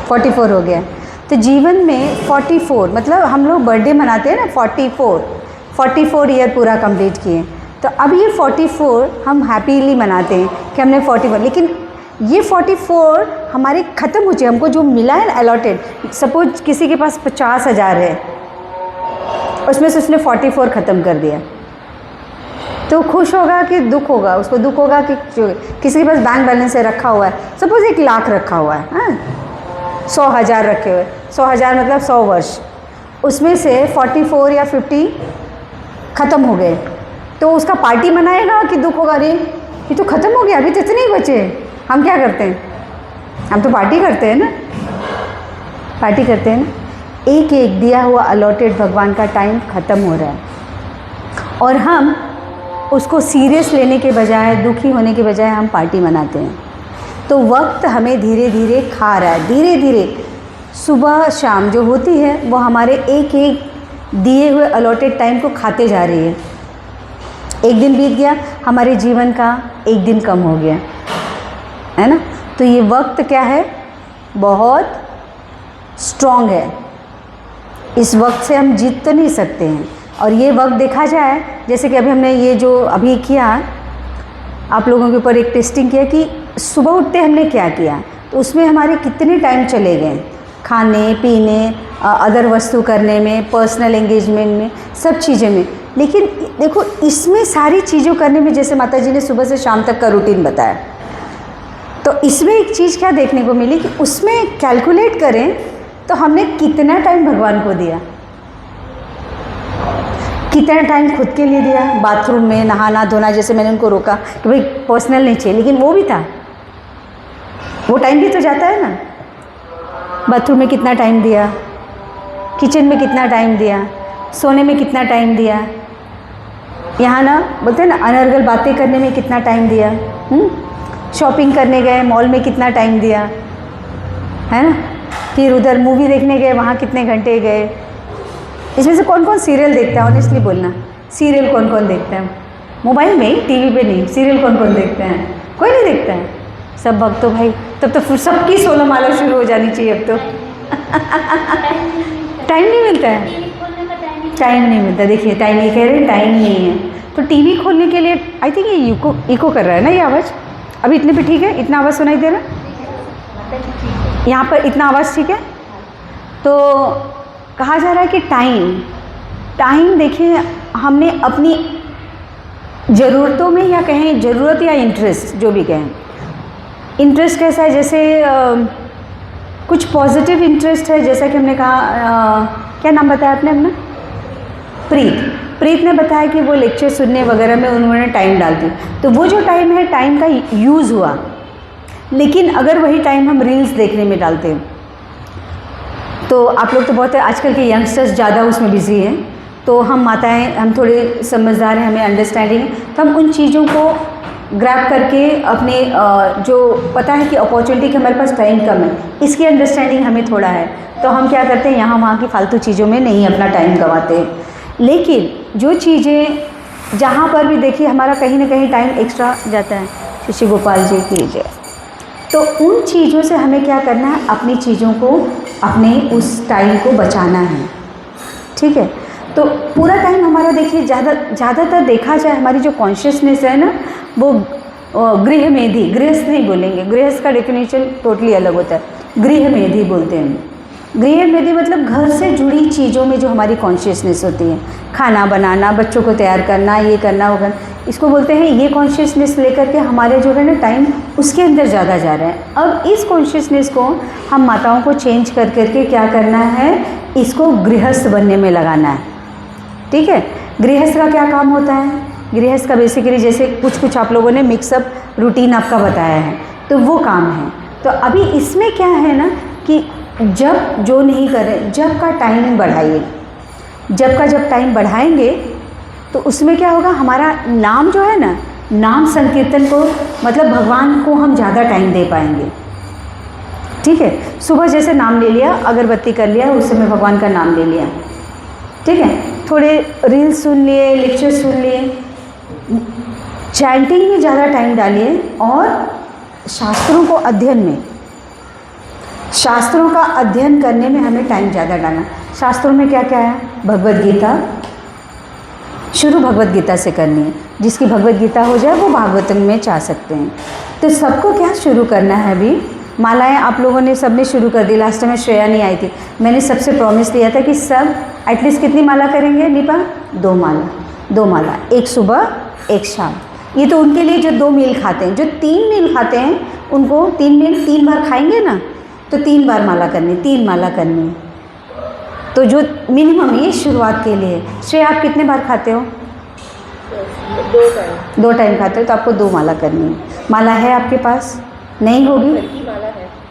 44 हो गया। तो जीवन में 44 मतलब हम लोग बर्थडे मनाते हैं ना, 44 ईयर पूरा कंप्लीट किए। तो अब ये 44 हम हैप्पीली मनाते हैं कि हमने 44, लेकिन ये 44 हमारे ख़त्म हो जाए। हमको जो मिला है ना अलॉटेड, सपोज किसी के पास 50,000 है, उसमें से उसने 44 ख़त्म कर दिया, तो खुश होगा कि दुख होगा? उसको दुख होगा कि जो किसी के पास बैंक बैलेंस है रखा हुआ है, सपोज 1 लाख रखा हुआ है, हाँ 100,000 रखे हुए, 100,000 मतलब 100 वर्ष, उसमें से 44 या 50 ख़त्म हो गए, तो उसका पार्टी मनाएगा कि दुख होगा? अरे ये तो ख़त्म हो गया, अभी तो इतने ही बचे। हम क्या करते हैं? हम तो पार्टी करते हैं ना, पार्टी करते हैं ना। एक एक दिया हुआ अलॉटेड भगवान का टाइम ख़त्म हो रहा है और हम उसको सीरियस लेने के बजाय, दुखी होने के बजाय हम पार्टी मनाते हैं। तो वक्त हमें धीरे धीरे खा रहा है, धीरे धीरे सुबह शाम जो होती है वो हमारे एक एक दिए हुए अलॉटेड टाइम को खाते जा रही है। एक दिन बीत गया, हमारे जीवन का एक दिन कम हो गया, है ना। तो ये वक्त क्या है, बहुत स्ट्रॉन्ग है। इस वक्त से हम जीत तो नहीं सकते हैं। और ये वक्त देखा जाए, जैसे कि अभी हमने ये जो अभी किया, आप लोगों के ऊपर एक टेस्टिंग किया कि सुबह उठते हमने क्या किया, तो उसमें हमारे कितने टाइम चले गए, खाने पीने, अदर वस्तु करने में, पर्सनल एंगेजमेंट में, सब चीज़ें में। लेकिन देखो इसमें सारी चीज़ों करने में, जैसे माता जी ने सुबह से शाम तक का रूटीन बताया, तो इसमें एक चीज़ क्या देखने को मिली कि उसमें कैलकुलेट करें तो हमने कितना टाइम भगवान को दिया, कितना टाइम खुद के लिए दिया, बाथरूम में नहाना धोना, जैसे मैंने उनको रोका कि भाई पर्सनल नहीं चाहिए, लेकिन वो भी था, वो टाइम भी तो जाता है ना। बाथरूम में कितना टाइम दिया, किचन में कितना टाइम दिया, सोने में कितना टाइम दिया, यहाँ ना बोलते हैं ना अनर्गल बातें करने में कितना टाइम दिया, शॉपिंग करने गए मॉल में कितना टाइम दिया, है ना, फिर उधर मूवी देखने गए वहाँ कितने घंटे गए। इसमें से कौन कौन सीरियल देखता है, ऑनेस्टली बोलना, सीरियल कौन कौन देखता है? मोबाइल में, टीवी पे नहीं, सीरियल कौन कौन देखते हैं? कोई नहीं देखता है। सब भक्त तो भाई तब तो फिर सबकी 16 माला शुरू हो जानी चाहिए अब तो। टाइम नहीं मिलता है, टाइम नहीं मिलता। देखिए टाइम नहीं कह रहे, टाइम नहीं है। तो टीवी खोलने के लिए आई थिंक ये इको कर रहा है ना ये आवाज़। अभी इतने पे ठीक है? इतना आवाज़ सुनाई दे रहा है यहाँ पर? इतना आवाज़ ठीक है? तो कहा जा रहा है कि टाइम देखिए हमने अपनी ज़रूरतों में, या कहें ज़रूरत या इंटरेस्ट, जो भी कहें, इंटरेस्ट कैसा है, जैसे कुछ पॉजिटिव इंटरेस्ट है, जैसा कि हमने कहा क्या नाम बताया आपने अपना? प्रीत ने बताया कि वो लेक्चर सुनने वगैरह में उन्होंने टाइम डाल दी, तो वो जो टाइम है टाइम का यूज़ हुआ। लेकिन अगर वही टाइम हम रील्स देखने में डालते हैं, तो आप लोग तो बहुत आजकल के यंगस्टर्स ज़्यादा उसमें बिजी हैं, तो हम माताएं, हम थोड़े समझदार हैं, हमें अंडरस्टैंडिंग, तो हम उन चीज़ों को ग्रैब करके अपने जो पता है कि अपॉर्चुनिटी कि हमारे पास टाइम कम है, इसकी अंडरस्टैंडिंग हमें थोड़ा है, तो हम क्या करते हैं यहाँ वहाँ की फालतू चीज़ों में नहीं अपना टाइम गंवाते हैं। लेकिन जो चीज़ें जहाँ पर भी देखिए हमारा कहीं ना कहीं टाइम एक्स्ट्रा जाता है, श्री गोपाल जी की जय, तो उन चीज़ों से हमें क्या करना है, अपनी चीज़ों को, अपने उस टाइम को बचाना है। ठीक है, तो पूरा टाइम हमारा देखिए ज़्यादातर देखा जाए हमारी जो कॉन्शियसनेस है ना, वो गृह मेधी, गृहस्थ नहीं बोलेंगे, गृहस्थ का डेफिनेशन टोटली अलग होता है, गृह मेधी बोलते हैं। गृह मेधी मतलब घर से जुड़ी चीज़ों में जो हमारी कॉन्शियसनेस होती है, खाना बनाना, बच्चों को तैयार करना, ये करना वो करना, इसको बोलते हैं। ये कॉन्शियसनेस लेकर के हमारे जो है ना टाइम उसके अंदर ज़्यादा जा रहा है। अब इस कॉन्शियसनेस को हम माताओं को चेंज कर करके क्या करना है, इसको गृहस्थ बनने में लगाना है। ठीक है, गृहस्थ का क्या काम होता है? गृहस्थ का बेसिकली जैसे कुछ आप लोगों ने मिक्सअप रूटीन आपका बताया है, तो वो काम है। तो अभी इसमें क्या है ना कि जब जो नहीं करें, जब का टाइम बढ़ाइए, जब टाइम बढ़ाएंगे तो उसमें क्या होगा, हमारा नाम जो है ना, नाम संकीर्तन को, मतलब भगवान को हम ज़्यादा टाइम दे पाएंगे। ठीक है, सुबह जैसे नाम ले लिया, अगरबत्ती कर लिया, उस समय भगवान का नाम ले लिया। ठीक है, थोड़े रील्स सुन लिए, लेक्चर सुन लिए, चैंटिंग में ज़्यादा टाइम डालिए, और शास्त्रों को अध्ययन में, शास्त्रों का अध्ययन करने में हमें टाइम ज़्यादा डालना। शास्त्रों में क्या क्या है? भगवद गीता, शुरू भगवद गीता से करनी है, जिसकी भगवद गीता हो जाए वो भागवतम में चाह सकते हैं। तो सबको क्या शुरू करना है? अभी मालाएं आप लोगों ने सबने शुरू कर दी। लास्ट टाइम श्रेया नहीं आई थी, मैंने सबसे प्रॉमिस दिया था कि सब एटलीस्ट कितनी माला करेंगे निपा? 2 माला, 2 माला, एक सुबह एक शाम। ये तो उनके लिए जो 2 मील खाते हैं, जो 3 मील खाते हैं उनको 3 मील 3 बार खाएंगे ना, तो 3 बार माला करनी, 3 माला करनी है। तो जो मिनिमम ये शुरुआत के लिए। श्रेया आप कितने बार खाते हो? 2 टाइम खाते हो, तो आपको 2 माला करनी है। माला है आपके पास? नहीं होगी?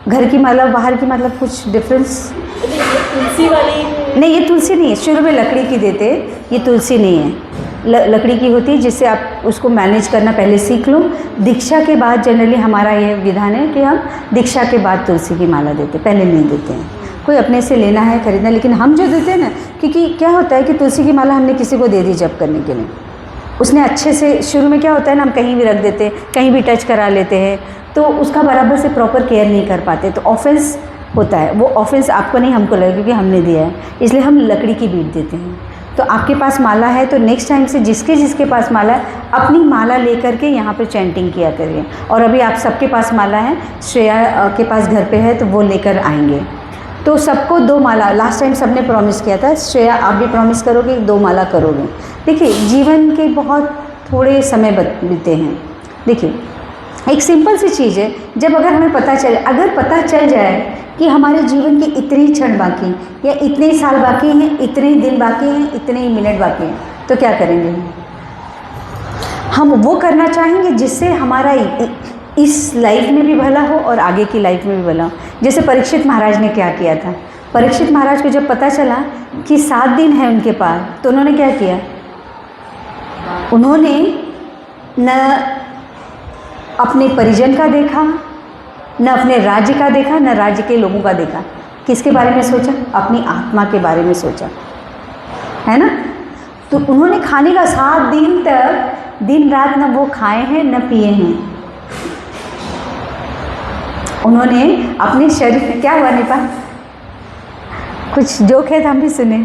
घर की माला, बाहर की, मतलब कुछ डिफरेंस? तुलसी वाली नहीं, ये तुलसी नहीं है, शुरू में लकड़ी की देते, ये तुलसी नहीं है, लकड़ी की होती है, जिससे आप उसको मैनेज करना पहले सीख लो। दीक्षा के बाद जनरली हमारा ये विधान है कि हम दीक्षा के बाद तुलसी की माला देते, पहले नहीं देते हैं। कोई अपने से लेना है खरीदना, लेकिन हम जो देते हैं ना, क्योंकि क्या होता है कि तुलसी की माला हमने किसी को दे दी जप करने के लिए, उसने अच्छे से, शुरू में क्या होता है ना, हम कहीं भी रख देते हैं, कहीं भी टच करा लेते हैं, तो उसका बराबर से प्रॉपर केयर नहीं कर पाते, तो ऑफेंस होता है। वो ऑफेंस आपको नहीं, हमको लगे, क्योंकि हमने दिया है, इसलिए हम लकड़ी की बीट देते हैं। तो आपके पास माला है तो नेक्स्ट टाइम से जिसके पास माला है, अपनी माला लेकर के यहाँ पर चैंटिंग किया करिए। और अभी आप सबके पास माला है, श्रेया के पास घर पे है, तो वो लेकर आएंगे। तो सबको 2 माला, लास्ट टाइम सबने प्रॉमिस किया था, श्रेया आप भी प्रॉमिस करोगे 2 माला करोगे। देखिए जीवन के बहुत थोड़े समय बीते हैं। देखिए एक सिंपल सी चीज़ है, जब अगर हमें पता चल जाए कि हमारे जीवन के इतने ही क्षण बाकी हैं, या इतने ही साल बाकी हैं, इतने ही दिन बाकी हैं, इतने ही मिनट बाकी हैं, तो क्या करेंगे? हम वो करना चाहेंगे जिससे हमारा इस लाइफ में भी भला हो और आगे की लाइफ में भी भला हो। जैसे परीक्षित महाराज ने क्या किया था, परीक्षित महाराज को जब पता चला कि 7 दिन है उनके पास, तो उन्होंने क्या किया? उन्होंने न अपने परिजन का देखा, न अपने राज्य का देखा, न राज्य के लोगों का देखा। किसके बारे में सोचा? अपनी आत्मा के बारे में सोचा, है ना। तो उन्होंने खाने का 7 दिन तक दिन रात न वो खाए हैं न पिए हैं। उन्होंने अपने शरीर में, क्या हुआ निपा? कुछ जोक है तो हम भी सुने।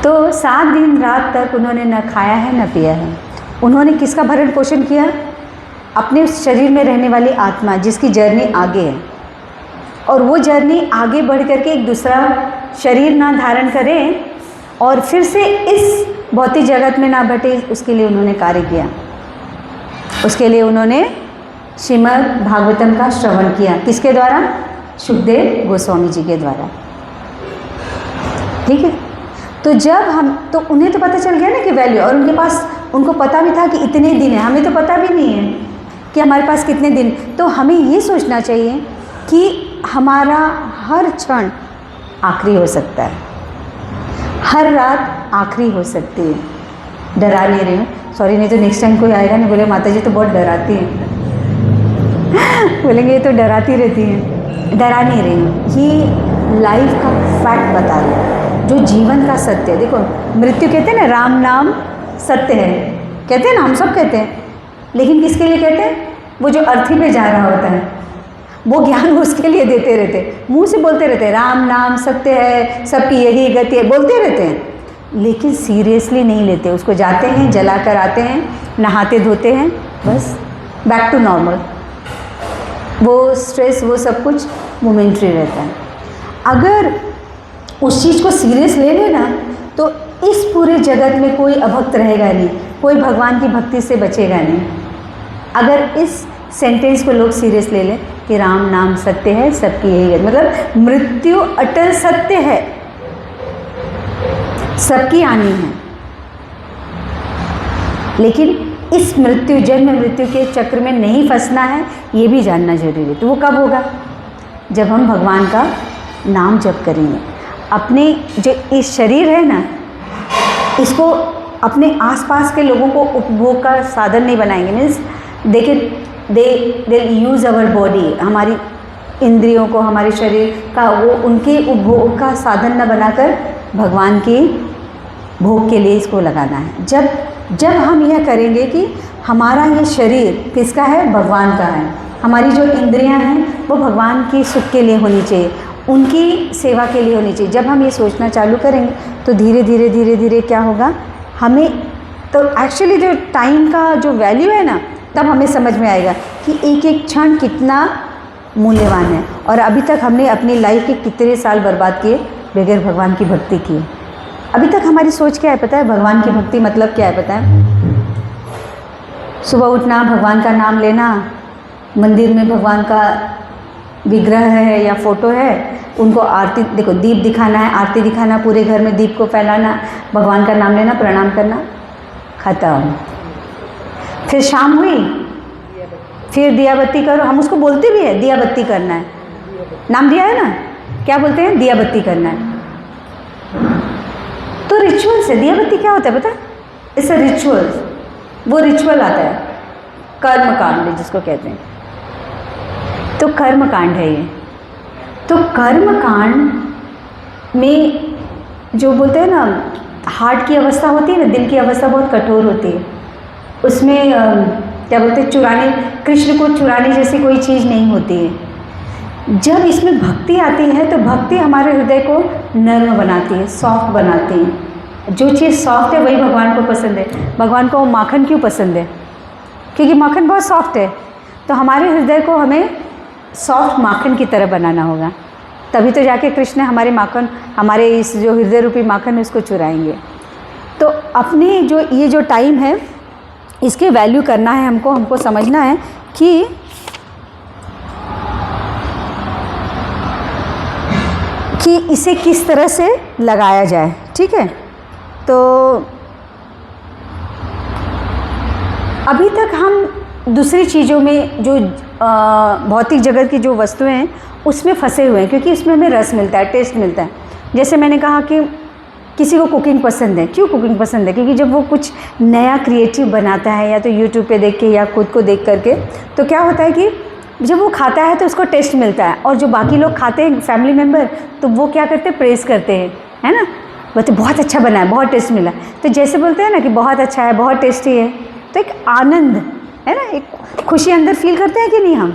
तो 7 दिन रात तक उन्होंने न खाया है न पिया है। उन्होंने किसका भरण पोषण किया? अपने उस शरीर में रहने वाली आत्मा, जिसकी जर्नी आगे है, और वो जर्नी आगे बढ़ करके एक दूसरा शरीर ना धारण करें और फिर से इस भौतिक जगत में ना बटे, उसके लिए उन्होंने कार्य किया। उसके लिए उन्होंने श्रीमद् भागवतम का श्रवण किया। किसके द्वारा? सुखदेव गोस्वामी जी के द्वारा। ठीक है। तो जब हम, तो उन्हें तो पता चल गया ना कि वैल्यू, और उनके पास, उनको पता भी था कि इतने दिन है। हमें तो पता भी नहीं है कि हमारे पास कितने दिन। तो हमें ये सोचना चाहिए कि हमारा हर क्षण आखिरी हो सकता है, हर रात आखिरी हो सकती है। डरा नहीं रही हूँ, सॉरी, नहीं तो नेक्स्ट टाइम कोई आएगा नहीं बोले माता जी तो बहुत डराती हैं बोलेंगे ये तो डराती रहती है। डरा नहीं रही हूँ, ये लाइफ का फैक्ट बता रही हूँ, जो जीवन का सत्य है। देखो, मृत्यु कहते हैं ना, राम नाम सत्य है, कहते हैं ना, हम सब कहते हैं, लेकिन किसके लिए कहते हैं? वो जो अर्थी पे जा रहा होता है, वो ज्ञान उसके लिए देते रहते, मुंह से बोलते रहते हैं राम नाम सत्य है, सबकी यही गति है, बोलते रहते हैं, लेकिन सीरियसली नहीं लेते उसको। जाते हैं, जला कर आते हैं, नहाते धोते हैं, बस बैक टू नॉर्मल। वो स्ट्रेस, वो सब कुछ मोमेंट्री रहता है। अगर उस चीज़ को सीरियस ले लेना तो इस पूरे जगत में कोई अभक्त रहेगा नहीं, कोई भगवान की भक्ति से बचेगा नहीं। अगर इस सेंटेंस को लोग सीरियस ले लें कि राम नाम सत्य है, सबकी यही गति, मतलब मृत्यु अटल सत्य है, सबकी आनी है, लेकिन इस मृत्यु, जन्म मृत्यु के चक्र में नहीं फंसना है, ये भी जानना जरूरी है। तो वो कब होगा? जब हम भगवान का नाम जप करेंगे। अपने जो इस शरीर है ना, इसको अपने आसपास के लोगों को उपभोग का साधन नहीं बनाएंगे। Means they use our body, हमारी इंद्रियों को, हमारे शरीर का, वो उनके उपभोग का साधन न बनाकर भगवान के भोग के लिए इसको लगाना है। जब हम यह करेंगे कि हमारा ये शरीर किसका है? भगवान का है। हमारी जो इंद्रियां हैं वो भगवान के सुख के लिए होनी चाहिए, उनकी सेवा के लिए होनी चाहिए। जब हम ये सोचना चालू करेंगे तो धीरे धीरे धीरे धीरे क्या होगा, हमें तो एक्चुअली जो टाइम का जो वैल्यू है ना, तब हमें समझ में आएगा कि एक एक क्षण कितना मूल्यवान है। और अभी तक हमने अपनी लाइफ के कितने साल बर्बाद किए बगैर भगवान की भक्ति किए। अभी तक हमारी सोच क्या है पता है? भगवान की भक्ति मतलब क्या है पता है? सुबह उठना, भगवान का नाम लेना, मंदिर में भगवान का विग्रह है या फोटो है, उनको आरती, देखो दीप दिखाना है, आरती दिखाना, पूरे घर में दीप को फैलाना, भगवान का नाम लेना, प्रणाम करना, खत्म। फिर शाम हुई, फिर दिया बत्ती करो। हम उसको बोलते भी है दिया बत्ती करना है, नाम दिया है ना, क्या बोलते हैं? दिया बत्ती करना है। तो रिचुअल से दिया बत्ती क्या होता है पता है? It's a ritual. वो रिचुअल आता है, कर्म कांड जिसको कहते हैं। तो कर्म कांड है ये। तो कर्म कांड में जो बोलते हैं ना, हार्ट की अवस्था होती है ना, दिल की अवस्था बहुत कठोर होती है। उसमें क्या बोलते हैं, चुराने, कृष्ण को चुराने जैसी कोई चीज़ नहीं होती है। जब इसमें भक्ति आती है तो भक्ति हमारे हृदय को नर्म बनाती है, सॉफ्ट बनाती है। जो चीज़ सॉफ्ट है वही भगवान को पसंद है। भगवान को माखन क्यों पसंद है? क्योंकि माखन बहुत सॉफ्ट है। तो हमारे हृदय को हमें सॉफ्ट माखन की तरह बनाना होगा, तभी तो जाके कृष्ण हमारे माखन, हमारे इस जो हृदय रूपी माखन है उसको चुराएंगे। तो अपने जो ये जो टाइम है इसके वैल्यू करना है हमको समझना है कि इसे किस तरह से लगाया जाए। ठीक है, तो अभी तक हम दूसरी चीज़ों में, जो भौतिक जगत की जो वस्तुएं हैं उसमें फंसे हुए हैं, क्योंकि इसमें हमें रस मिलता है, टेस्ट मिलता है। जैसे मैंने कहा कि किसी को कुकिंग पसंद है। क्यों कुकिंग पसंद है? क्योंकि जब वो कुछ नया क्रिएटिव बनाता है या तो यूट्यूब पे देख के या खुद को देख करके, तो क्या होता है कि जब वो खाता है तो उसको टेस्ट मिलता है, और जो बाकी लोग खाते हैं फैमिली मेम्बर, तो वो क्या करते हैं, प्रेज़ करते हैं, है ना, बोलते बहुत अच्छा बना है, बहुत टेस्ट मिला। तो जैसे बोलते हैं ना कि बहुत अच्छा है, बहुत टेस्टी है, तो एक आनंद है ना, एक खुशी अंदर फील करते हैं कि नहीं? हम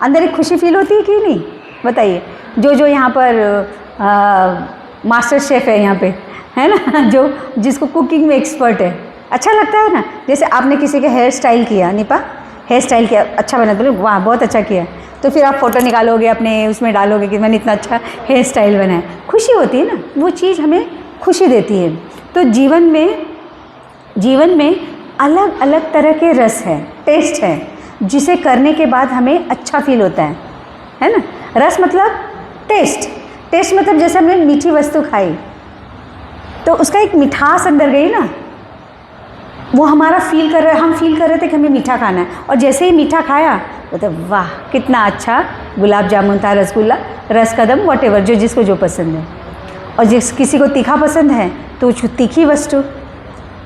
अंदर एक खुशी फील होती है कि नहीं? बताइए। जो यहाँ पर मास्टर शेफ़ है यहाँ पे, है ना, जो जिसको कुकिंग में एक्सपर्ट है, अच्छा लगता है ना। जैसे आपने किसी के हेयर स्टाइल किया, निपा हेयर स्टाइल किया, अच्छा बना, बोले वाह बहुत अच्छा किया, तो फिर आप फ़ोटो निकालोगे अपने उसमें डालोगे कि मैंने इतना अच्छा हेयर स्टाइल बनाया, खुशी होती है ना, वो चीज़ हमें खुशी देती है। तो जीवन में अलग अलग तरह के रस है, टेस्ट है, जिसे करने के बाद हमें अच्छा फील होता है ना। रस मतलब टेस्ट मतलब जैसे हमने मीठी वस्तु खाई तो उसका एक मिठास अंदर गई ना, वो हमारा हम फील कर रहे थे कि हमें मीठा खाना है, और जैसे ही मीठा खाया तो वाह कितना अच्छा गुलाब जामुन था, रसगुल्ला, रस कदम, वॉटेवर, जो जिसको जो पसंद है। और किसी को तीखा पसंद है तो तीखी वस्तु,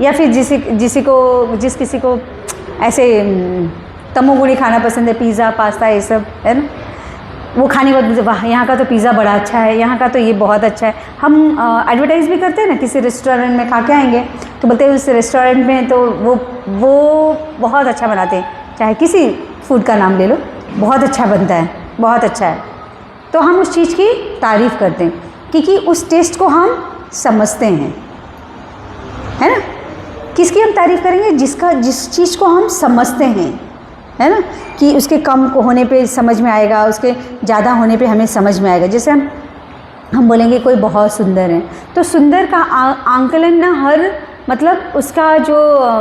या फिर जिस किसी को ऐसे तमोगुणी खाना पसंद है, पिज़्ज़ा पास्ता ये सब, है ना, वो खाने के बाद वाह यहाँ का तो पिज़्ज़ा बड़ा अच्छा है, यहाँ का तो ये बहुत अच्छा है। हम एडवर्टाइज़ भी करते हैं ना, किसी रेस्टोरेंट में खा के आएंगे तो बोलते हैं उस रेस्टोरेंट में तो वो बहुत अच्छा बनाते हैं, चाहे किसी फूड का नाम ले लो, बहुत अच्छा बनता है, बहुत अच्छा है, तो हम उस चीज़ की तारीफ़ करते हैं क्योंकि उस टेस्ट को हम समझते हैं, है ना। किसकी हम तारीफ़ करेंगे? जिस चीज़ को हम समझते हैं, है ना, कि उसके कम होने पे समझ में आएगा, उसके ज़्यादा होने पे हमें समझ में आएगा। जैसे हम बोलेंगे कोई बहुत सुंदर है, तो सुंदर का आंकलन ना हर मतलब उसका जो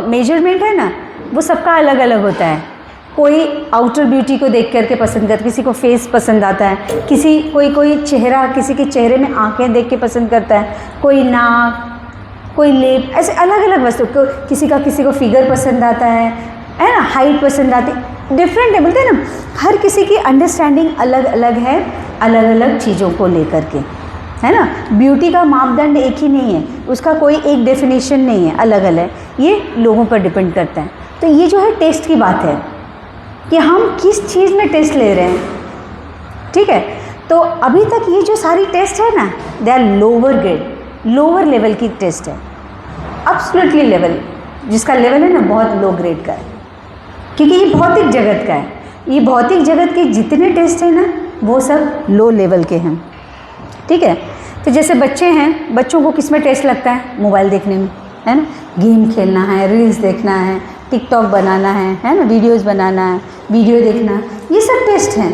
मेजरमेंट है ना, वो सबका अलग अलग होता है। कोई आउटर ब्यूटी को देख करके पसंद करता है, किसी को फेस पसंद आता है, कोई चेहरा, किसी के चेहरे में आंखें देख के पसंद करता है, कोई नाक, कोई लेप, ऐसे अलग अलग वस्तु, किसी को फिगर पसंद आता है ना, हाइट पसंद आती है, डिफरेंट है, बोलते हैं ना, हर किसी की अंडरस्टैंडिंग अलग अलग है, अलग अलग चीज़ों को लेकर के, है ना। ब्यूटी का मापदंड एक ही नहीं है, उसका कोई एक डेफिनेशन नहीं है, अलग अलग, ये लोगों पर डिपेंड करता है। तो ये जो है टेस्ट की बात है कि हम किस चीज़ में टेस्ट ले रहे हैं, ठीक है। तो अभी तक ये जो सारी टेस्ट है ना, दे आर लोअर लेवल की टेस्ट है। एब्सोल्युटली लेवल, जिसका लेवल है ना बहुत लो ग्रेड का है, क्योंकि ये भौतिक जगत का है। ये भौतिक जगत के जितने टेस्ट हैं ना, वो सब लो लेवल के हैं, ठीक है। तो जैसे बच्चे हैं, बच्चों को किस में टेस्ट लगता है? मोबाइल देखने में, है ना, गेम खेलना है, रील्स देखना है, टिकटॉक बनाना है ना, वीडियोस बनाना है, वीडियो देखना, ये सब टेस्ट हैं,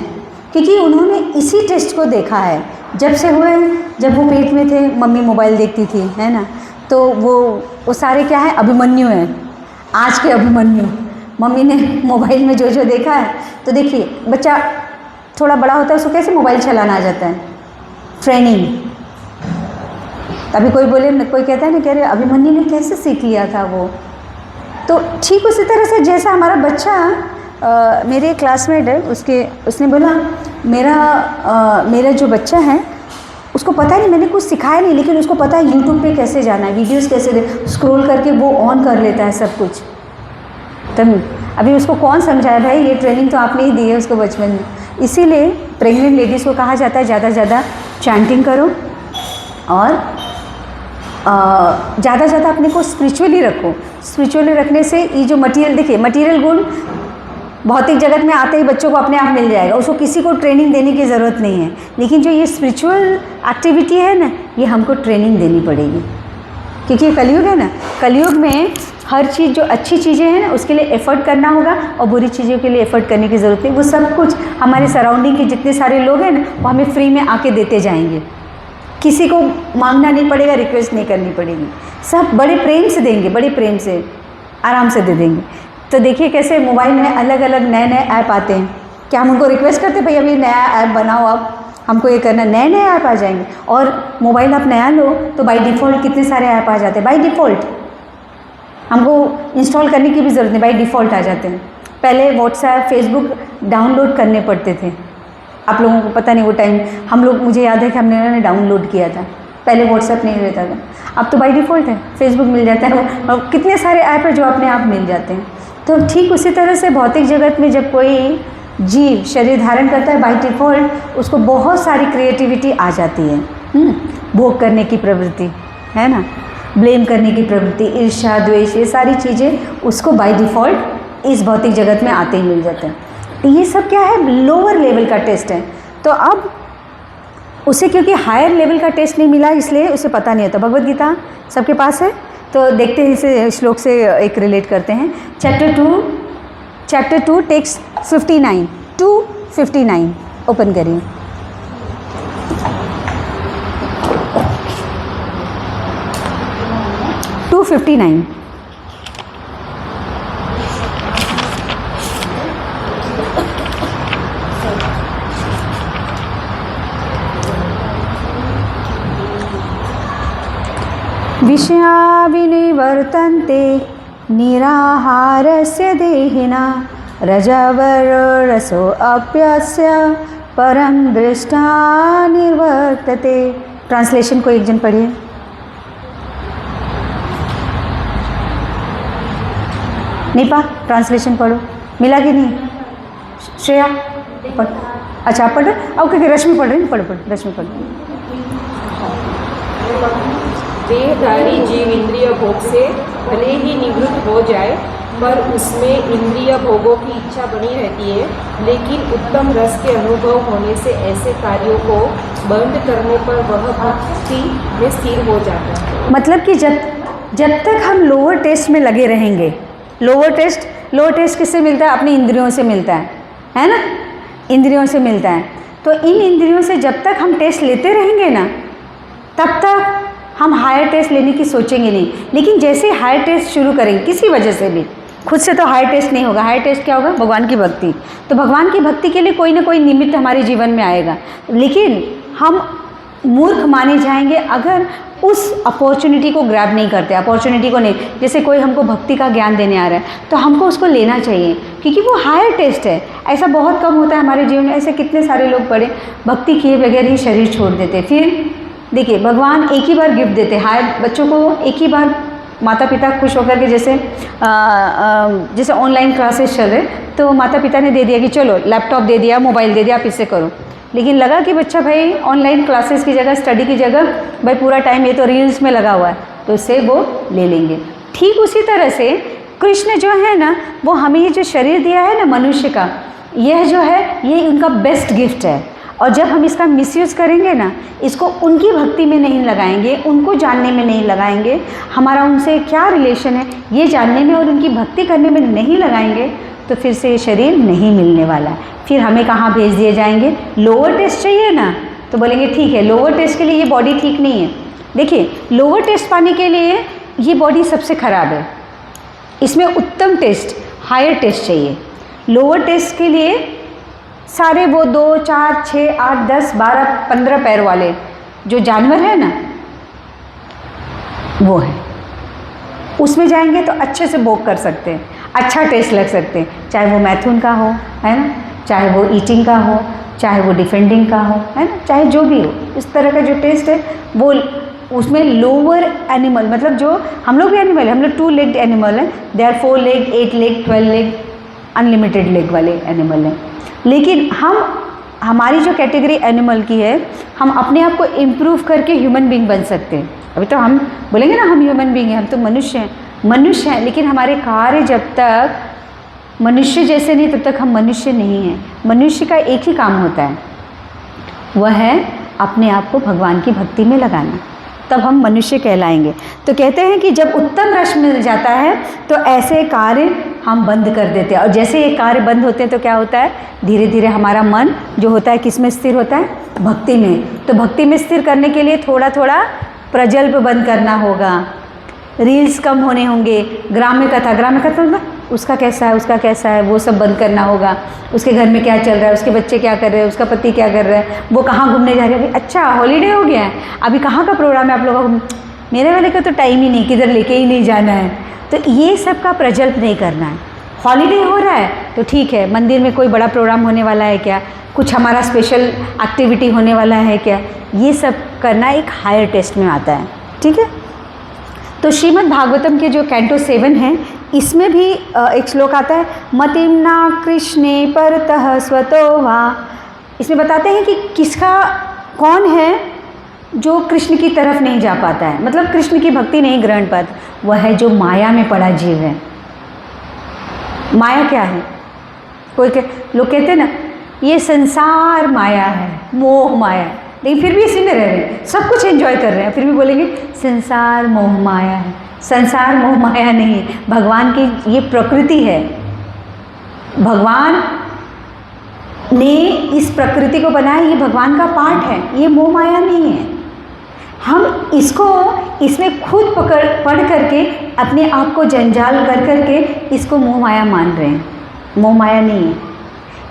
क्योंकि उन्होंने इसी टेस्ट को देखा है जब से हुए, जब वो पेट में थे मम्मी मोबाइल देखती थी, है ना, तो वो सारे क्या है, अभिमन्यु हैं, आज के अभिमन्यु। मम्मी ने मोबाइल में जो देखा है, तो देखिए बच्चा थोड़ा बड़ा होता है, उसको कैसे मोबाइल चलाना आ जाता है, ट्रेनिंग। अभी कोई कहता है ना, कह रहे अभिमन्यु ने कैसे सीख लिया था वो, तो ठीक उसी तरह से जैसा हमारा बच्चा, मेरे क्लासमेट है, उसने बोला मेरा जो बच्चा है उसको पता नहीं, मैंने कुछ सिखाया नहीं, लेकिन उसको पता है यूट्यूब पे कैसे जाना है, वीडियोस कैसे स्क्रॉल करके वो ऑन कर लेता है सब कुछ। तो अभी उसको कौन समझाया भाई, ये ट्रेनिंग तो आपने ही दी है उसको बचपन में। इसीलिए प्रेग्नेंट लेडीज़ को कहा जाता है ज़्यादा से ज़्यादा चैंटिंग करो, और ज़्यादा से ज़्यादा अपने को स्पिरिचुअली रखो। स्पिरिचुअली रखने से ये जो मटीरियल, देखिए मटीरियल गुण भौतिक जगत में आते ही बच्चों को अपने आप मिल जाएगा, उसको किसी को ट्रेनिंग देने की ज़रूरत नहीं है। लेकिन जो ये स्पिरिचुअल एक्टिविटी है ना, ये हमको ट्रेनिंग देनी पड़ेगी, क्योंकि ये कलयुग है ना, कलयुग में हर चीज़ जो अच्छी चीज़ें हैं ना, उसके लिए एफ़र्ट करना होगा, और बुरी चीज़ों के लिए एफ़र्ट करने की ज़रूरत नहीं। वो सब कुछ हमारे सराउंडिंग के जितने सारे लोग हैं ना, वो हमें फ्री में आके देते जाएंगे, किसी को मांगना नहीं पड़ेगा, रिक्वेस्ट नहीं करनी पड़ेगी, सब बड़े प्रेम से देंगे, बड़े प्रेम से आराम से दे देंगे। तो देखिए कैसे मोबाइल में अलग अलग नए ऐप आते हैं, क्या हम उनको रिक्वेस्ट करते भाई अभी नया ऐप बनाओ, आप हमको ये करना, नए ऐप आ जाएंगे। और मोबाइल आप नया लो तो बाय डिफ़ॉल्ट कितने सारे ऐप आ जाते हैं, बाय डिफ़ॉल्ट, हमको इंस्टॉल करने की भी ज़रूरत नहीं, बाय डिफ़ॉल्ट आ जाते हैं। पहले व्हाट्सएप, फेसबुक डाउनलोड करने पड़ते थे, आप लोगों को पता नहीं वो टाइम, हम लोग, मुझे याद है कि हमने डाउनलोड किया था, पहले व्हाट्सएप नहीं रहता था, अब तो बाय डिफ़ॉल्ट है, फेसबुक मिल जाता है और कितने सारे ऐप है जो अपने आप मिल जाते हैं। तो ठीक उसी तरह से भौतिक जगत में जब कोई जीव शरीर धारण करता है बाय डिफ़ॉल्ट उसको बहुत सारी क्रिएटिविटी आ जाती है। भोग करने की प्रवृत्ति है ना, ब्लेम करने की प्रवृत्ति, ईर्ष्या, द्वेष, ये सारी चीज़ें उसको बाय डिफ़ॉल्ट इस भौतिक जगत में आते ही मिल जाते हैं। ये सब क्या है, लोअर लेवल का टेस्ट है। तो अब उसे क्योंकि हायर लेवल का टेस्ट नहीं मिला इसलिए उसे पता नहीं होता। भगवद गीता सबके पास है, तो देखते हैं इसे श्लोक से एक रिलेट करते हैं। चैप्टर 2 टेक्स्ट 59 259 ओपन करिए। टू 59 विषया विनिवर्तन्ते निराहारस्य देहिना रजवररसो अप्यस्य परं दृष्टा निर्वर्तते। ट्रांसलेशन को एक जन पढ़िए। निपा ट्रांसलेशन पढ़ो, मिला कि नहीं? श्रेया पढ़, अच्छा आप पढ़ रहे, ओके रश्मि पढ़ रही, पढ़ो रश्मि पढ़ो। देहधारी जीव इंद्रिय भोग से भले ही निवृत्त हो जाए पर उसमें इंद्रिय भोगों की इच्छा बनी रहती है, लेकिन उत्तम रस के अनुभव होने से ऐसे कार्यों को बंद करने पर वह भक्ति में स्थिर हो जाता है। मतलब कि जब तक हम लोअर टेस्ट में लगे रहेंगे, लोअर टेस्ट किससे मिलता है? अपनी इंद्रियों से मिलता है ना, इंद्रियों से मिलता है। तो इन इंद्रियों से जब तक हम टेस्ट लेते रहेंगे ना, तब तक हम हायर टेस्ट लेने की सोचेंगे नहीं। लेकिन जैसे हायर टेस्ट शुरू करेंगे किसी वजह से भी, खुद से तो हायर टेस्ट नहीं होगा। हायर टेस्ट क्या होगा? भगवान की भक्ति। तो भगवान की भक्ति के लिए कोई ना कोई निमित्त हमारे जीवन में आएगा, लेकिन हम मूर्ख माने जाएंगे अगर उस अपॉर्चुनिटी को ग्रैब नहीं करते, अपॉर्चुनिटी को नहीं। जैसे कोई हमको भक्ति का ज्ञान देने आ रहा है तो हमको उसको लेना चाहिए, क्योंकि वो हायर टेस्ट है। ऐसा बहुत कम होता है हमारे जीवन में, ऐसे कितने सारे लोग पड़े भक्ति किए बगैर ही शरीर छोड़ देते। फिर देखिए भगवान एक ही बार गिफ्ट देते, हायर बच्चों को एक ही बार माता पिता खुश होकर के, जैसे ऑनलाइन क्लासेस चल रहे तो माता पिता ने दे दिया कि चलो लैपटॉप दे दिया, मोबाइल दे दिया, आप इससे करो। लेकिन लगा कि बच्चा भाई ऑनलाइन क्लासेस की जगह, स्टडी की जगह भाई पूरा टाइम ये तो रील्स में लगा हुआ है, तो इससे वो ले लेंगे। ठीक उसी तरह से कृष्ण जो है ना, वो हमें ये जो शरीर दिया है ना मनुष्य का, यह जो है ये उनका बेस्ट गिफ्ट है। और जब हम इसका मिसयूज़ करेंगे ना, इसको उनकी भक्ति में नहीं लगाएंगे, उनको जानने में नहीं लगाएंगे, हमारा उनसे क्या रिलेशन है ये जानने में और उनकी भक्ति करने में नहीं लगाएंगे, तो फिर से ये शरीर नहीं मिलने वाला है। फिर हमें कहाँ भेज दिए जाएंगे? लोअर टेस्ट चाहिए ना, तो बोलेंगे ठीक है लोअर टेस्ट के लिए ये बॉडी ठीक नहीं है। देखिए लोअर टेस्ट पाने के लिए ये बॉडी सबसे ख़राब है, इसमें उत्तम टेस्ट, हायर टेस्ट चाहिए। लोअर टेस्ट के लिए सारे वो 2, 4, 6, 8, 10, 12, 15 पैर वाले जो जानवर है ना, वो है, उसमें जाएंगे तो अच्छे से भोग कर सकते हैं, अच्छा टेस्ट लग सकते हैं। चाहे वो मैथुन का हो, है ना, चाहे वो ईटिंग का हो, चाहे वो डिफेंडिंग का हो, है ना, चाहे जो भी हो, इस तरह का जो टेस्ट है वो उसमें लोअर एनिमल, मतलब जो हम लोग भी एनिमल है, हम लोग 2 लेग्ड एनिमल है, they are 4 leg, 8 leg, 12 leg, unlimited leg वाले एनिमल हैं। लेकिन हमारी जो कैटेगरी एनिमल की है, हम अपने आप को इम्प्रूव करके ह्यूमन बीइंग बन सकते हैं। अभी तो हम बोलेंगे ना हम ह्यूमन बीइंग हैं, हम तो मनुष्य हैं, लेकिन हमारे कार्य जब तक मनुष्य जैसे नहीं तब तक हम मनुष्य नहीं हैं। मनुष्य का एक ही काम होता है, वह है अपने आप को भगवान की भक्ति में लगाना, तब हम मनुष्य कहलाएंगे। तो कहते हैं कि जब उत्तम रस मिल जाता है तो ऐसे कार्य हम बंद कर देते हैं, और जैसे ये कार्य बंद होते हैं तो क्या होता है, धीरे धीरे हमारा मन जो होता है किस में स्थिर होता है? भक्ति में। तो भक्ति में स्थिर करने के लिए थोड़ा थोड़ा प्रजल्प बंद करना होगा, रील्स कम होने होंगे, ग्राम्य कथा मतलब उसका कैसा है वो सब बंद करना होगा। उसके घर में क्या चल रहा है, उसके बच्चे क्या कर रहे हैं, उसका पति क्या कर रहा है, वो कहाँ घूमने जा रहे हैं, अभी अच्छा हॉलीडे हो गया है, अभी कहाँ का प्रोग्राम है आप लोगों का, मेरे वाले का तो टाइम ही नहीं, किधर लेके ही नहीं जाना है। तो ये सब का प्रजल्प नहीं करना है। हॉलीडे हो रहा है तो ठीक है, मंदिर में कोई बड़ा प्रोग्राम होने वाला है क्या, कुछ हमारा स्पेशल एक्टिविटी होने वाला है क्या, ये सब करना एक हायर टेस्ट में आता है। ठीक है, तो श्रीमद् भागवतम के जो कैंटो 7 हैं, इसमें भी एक श्लोक आता है, मतिम्ना कृष्णे परतः स्वतो वा। इसमें बताते हैं कि किसका, कौन है जो कृष्ण की तरफ नहीं जा पाता है, मतलब कृष्ण की भक्ति नहीं ग्रहण पाता, वह है जो माया में पड़ा जीव है। माया क्या है? लोग कहते हैं ना, ये संसार माया है, मोह माया है, लेकिन फिर भी इसी में रह रहे हैं, सब कुछ एंजॉय कर रहे हैं, फिर भी बोलेंगे संसार मोह माया है। संसार मोह माया नहीं है, भगवान की ये प्रकृति है। भगवान ने इस प्रकृति को बनाया, ये भगवान का पार्ट है, ये मोह माया नहीं है। हम इसको इसमें खुद पढ़ करके अपने आप को जंजाल कर करके इसको मोह माया मान रहे हैं। मोह माया नहीं है,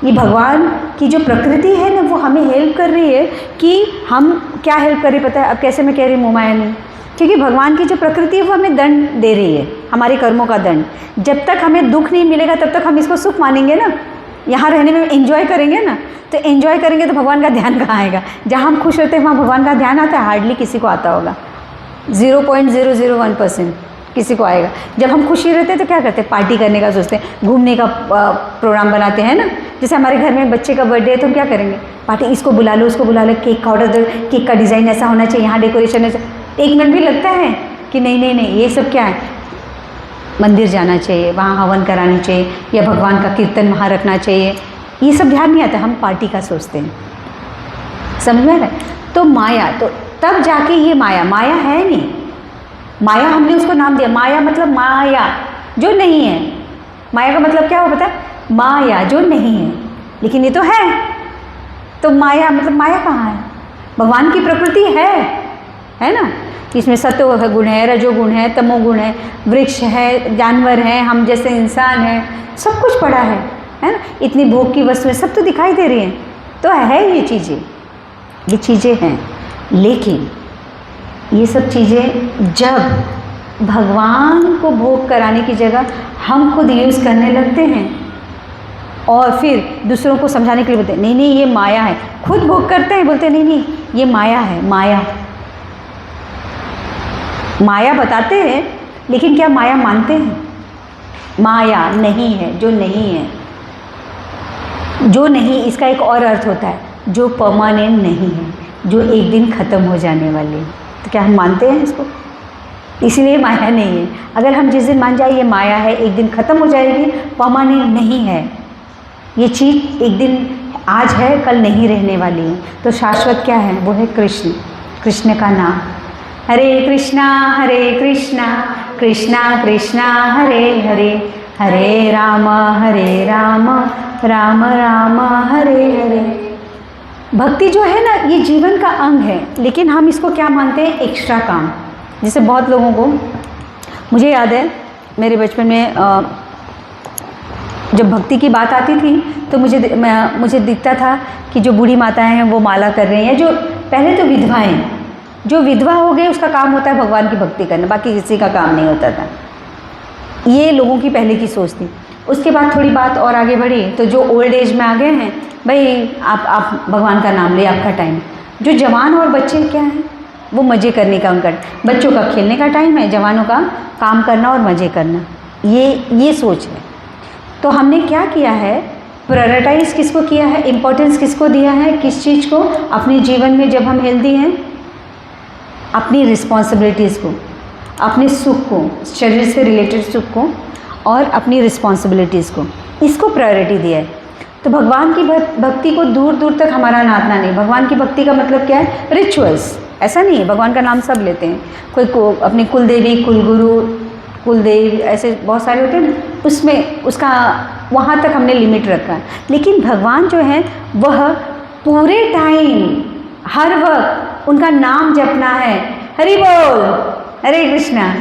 ये भगवान की जो प्रकृति है ना, वो हमें हेल्प कर रही है। कि हम क्या हेल्प कर रही पता है? अब कैसे मैं कह रही मोह माया नहीं, क्योंकि भगवान की जो प्रकृति है वो हमें दंड दे रही है, हमारे कर्मों का दंड। जब तक हमें दुख नहीं मिलेगा तब तक हम इसको सुख मानेंगे ना, यहाँ रहने में एंजॉय करेंगे ना, तो एंजॉय करेंगे तो भगवान का ध्यान कहाँ आएगा? जहाँ हम खुश रहते हैं वहाँ भगवान का ध्यान आता है? हार्डली किसी को आता होगा, 0.001% किसी को आएगा। जब हम खुशी रहते हैं तो क्या करते हैं? पार्टी करने का सोचते हैं, घूमने का प्रोग्राम बनाते हैं ना। जैसे हमारे घर में बच्चे का बर्थडे है तो हम क्या करेंगे? पार्टी, इसको बुला लो, उसको बुला लो, केक का ऑर्डर दो, केक का डिज़ाइन ऐसा होना चाहिए, यहाँ डेकोरेशन ऐसा। 1 मिनट भी लगता है कि नहीं, ये सब क्या है? मंदिर जाना चाहिए, वहाँ हवन करानी चाहिए, या भगवान का कीर्तन वहाँ रखना चाहिए, ये सब ध्यान नहीं आता, हम पार्टी का सोचते हैं। समझ में आ रहा है? तो माया, तो तब जाके ये माया है नहीं। माया हमने उसको नाम दिया, माया मतलब माया जो नहीं है। माया का मतलब क्या हो पता है? माया जो नहीं है, लेकिन ये तो है। तो माया मतलब माया कहाँ है? भगवान की प्रकृति है ना, इसमें सत्व गुण है, रजोगुण है, तमोगुण है, वृक्ष है, जानवर हैं, हम जैसे इंसान हैं, सब कुछ पड़ा है ना। इतनी भोग की वस्तुएं सब तो दिखाई दे रही हैं, तो है ये चीज़ें हैं। लेकिन ये सब चीज़ें जब भगवान को भोग कराने की जगह हम खुद यूज़ करने लगते हैं और फिर दूसरों को समझाने के लिए बोलते हैं नहीं ये माया है, खुद भोग करते हैं, बोलते हैं नहीं ये माया है। माया बताते हैं, लेकिन क्या माया मानते हैं? माया नहीं है, जो नहीं है। जो नहीं, इसका एक और अर्थ होता है, जो परमानेंट नहीं है, जो एक दिन ख़त्म हो जाने वाली है। तो क्या हम मानते हैं इसको? इसलिए माया नहीं है। अगर हम जिस दिन मान जाए ये माया है, एक दिन ख़त्म हो जाएगी, परमानेंट नहीं है, ये चीज़ एक दिन आज है कल नहीं रहने वाली है, तो शाश्वत क्या है? वो है कृष्ण, कृष्ण का नाम। हरे कृष्णा कृष्णा कृष्णा हरे हरे, हरे राम राम राम हरे हरे। भक्ति जो है ना, ये जीवन का अंग है, लेकिन हम इसको क्या मानते हैं? एक्स्ट्रा काम। जैसे बहुत लोगों को, मुझे याद है मेरे बचपन में जब भक्ति की बात आती थी तो मुझे दिखता था कि जो बूढ़ी माताएं हैं वो माला कर रही हैं, जो पहले तो विधवाएं, जो विधवा हो गए उसका काम होता है भगवान की भक्ति करना, बाकी किसी का काम नहीं होता था। ये लोगों की पहले की सोच थी। उसके बाद थोड़ी बात और आगे बढ़ी तो जो ओल्ड एज में आ गए हैं, भाई आप भगवान का नाम ले, आपका टाइम। जो जवान और बच्चे क्या हैं, वो मज़े करने का उनका, बच्चों का खेलने का टाइम है, जवानों का काम करना और मज़े करना, ये सोच है। तो हमने क्या किया है? प्रायोरिटाइज किसको किया है? इम्पोर्टेंस किसको दिया है? किस चीज़ को? अपने जीवन में जब हम हेल्दी हैं, अपनी रिस्पॉन्सिबिलिटीज़ को, अपने सुख को, शरीर से रिलेटेड सुख को और अपनी रिस्पॉन्सिबिलिटीज़ को, इसको प्रायोरिटी दिया है। तो भगवान की भक्ति को दूर दूर तक हमारा नातना नहीं। भगवान की भक्ति का मतलब क्या है? रिचुअल्स। ऐसा नहीं है, भगवान का नाम सब लेते हैं, कोई को अपनी कुलदेवी, कुलगुरु, कुलदेव, ऐसे बहुत सारे होते हैं ना, उसमें उसका वहाँ तक हमने लिमिट रखा है। लेकिन भगवान जो है वह पूरे टाइम हर वक्त उनका नाम जपना है। हरि बोल, हरे कृष्णा।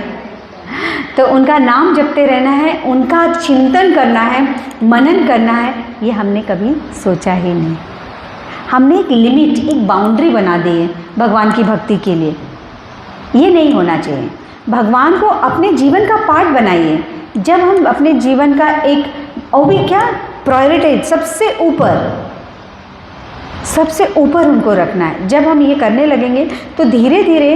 तो उनका नाम जपते रहना है, उनका चिंतन करना है, मनन करना है, ये हमने कभी सोचा ही नहीं। हमने एक लिमिट, एक बाउंड्री बना दी है भगवान की भक्ति के लिए। ये नहीं होना चाहिए। भगवान को अपने जीवन का पार्ट बनाइए। जब हम अपने जीवन का एक, और भी क्या, प्रायोरिटी सबसे ऊपर, सबसे ऊपर उनको रखना है। जब हम ये करने लगेंगे तो धीरे धीरे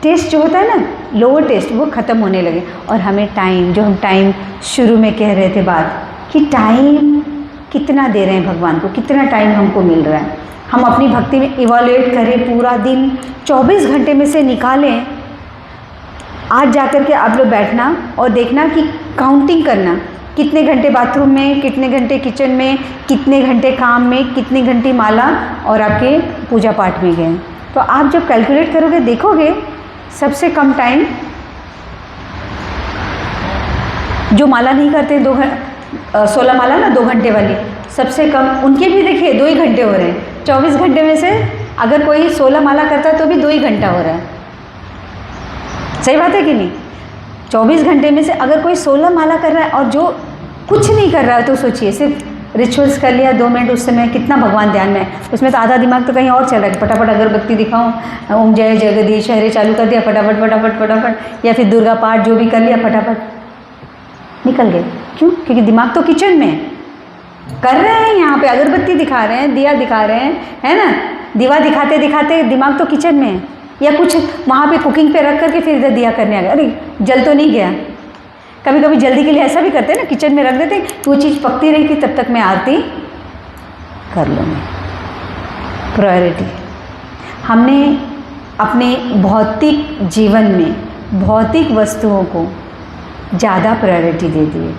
टेस्ट जो होता है ना, लोअर टेस्ट, वो ख़त्म होने लगे। और हमें टाइम, जो हम टाइम शुरू में कह रहे थे बात, कि टाइम कितना दे रहे हैं भगवान को, कितना टाइम हमको मिल रहा है, हम अपनी भक्ति में इवैल्यूएट करें। पूरा दिन 24 घंटे में से निकालें। आज जाकर के आप लोग बैठना और देखना कि काउंटिंग करना, कितने घंटे बाथरूम में, कितने घंटे किचन में, कितने घंटे काम में, कितने घंटे माला और आपके पूजा पाठ में गए। तो आप जब कैलकुलेट करोगे देखोगे सबसे कम टाइम जो माला नहीं करते 16 माला ना 2 घंटे वाली, सबसे कम उनके भी देखिए 2 ही घंटे हो रहे हैं। 24 घंटे में से अगर कोई 16 माला करता है तो भी 2 ही घंटा हो रहा है। सही बात है कि नहीं? 24 घंटे में से अगर कोई 16 माला कर रहा है और जो कुछ नहीं कर रहा है, तो सोचिए सिर्फ रिचुअल्स कर लिया 2 मिनट, उस समय कितना भगवान ध्यान में है। उसमें तो आधा दिमाग तो कहीं और चल रहा है। फटाफट अगरबत्ती दिखाऊं, ओम जय जगदीश हरे चालू कर दिया, फटाफट फटाफट फटाफट, या फिर दुर्गा पाठ जो भी कर लिया, फटाफट निकल गए। क्यों? क्योंकि दिमाग तो किचन में है। कर रहे हैं यहाँ पे, अगरबत्ती दिखा रहे हैं, दिया दिखा रहे हैं, है ना, दिवा दिखाते दिखाते दिमाग तो किचन में है। या कुछ वहाँ पे कुकिंग पे रख करके फिर इधर दिया करने आ गया, अरे जल तो नहीं गया। कभी कभी जल्दी के लिए ऐसा भी करते हैं ना, किचन में रख देते हैं, वो चीज़ पकती रही थी तब तक मैं आरती कर लूँगी। प्रायोरिटी हमने अपने भौतिक जीवन में भौतिक वस्तुओं को ज़्यादा प्रायोरिटी दे दी है,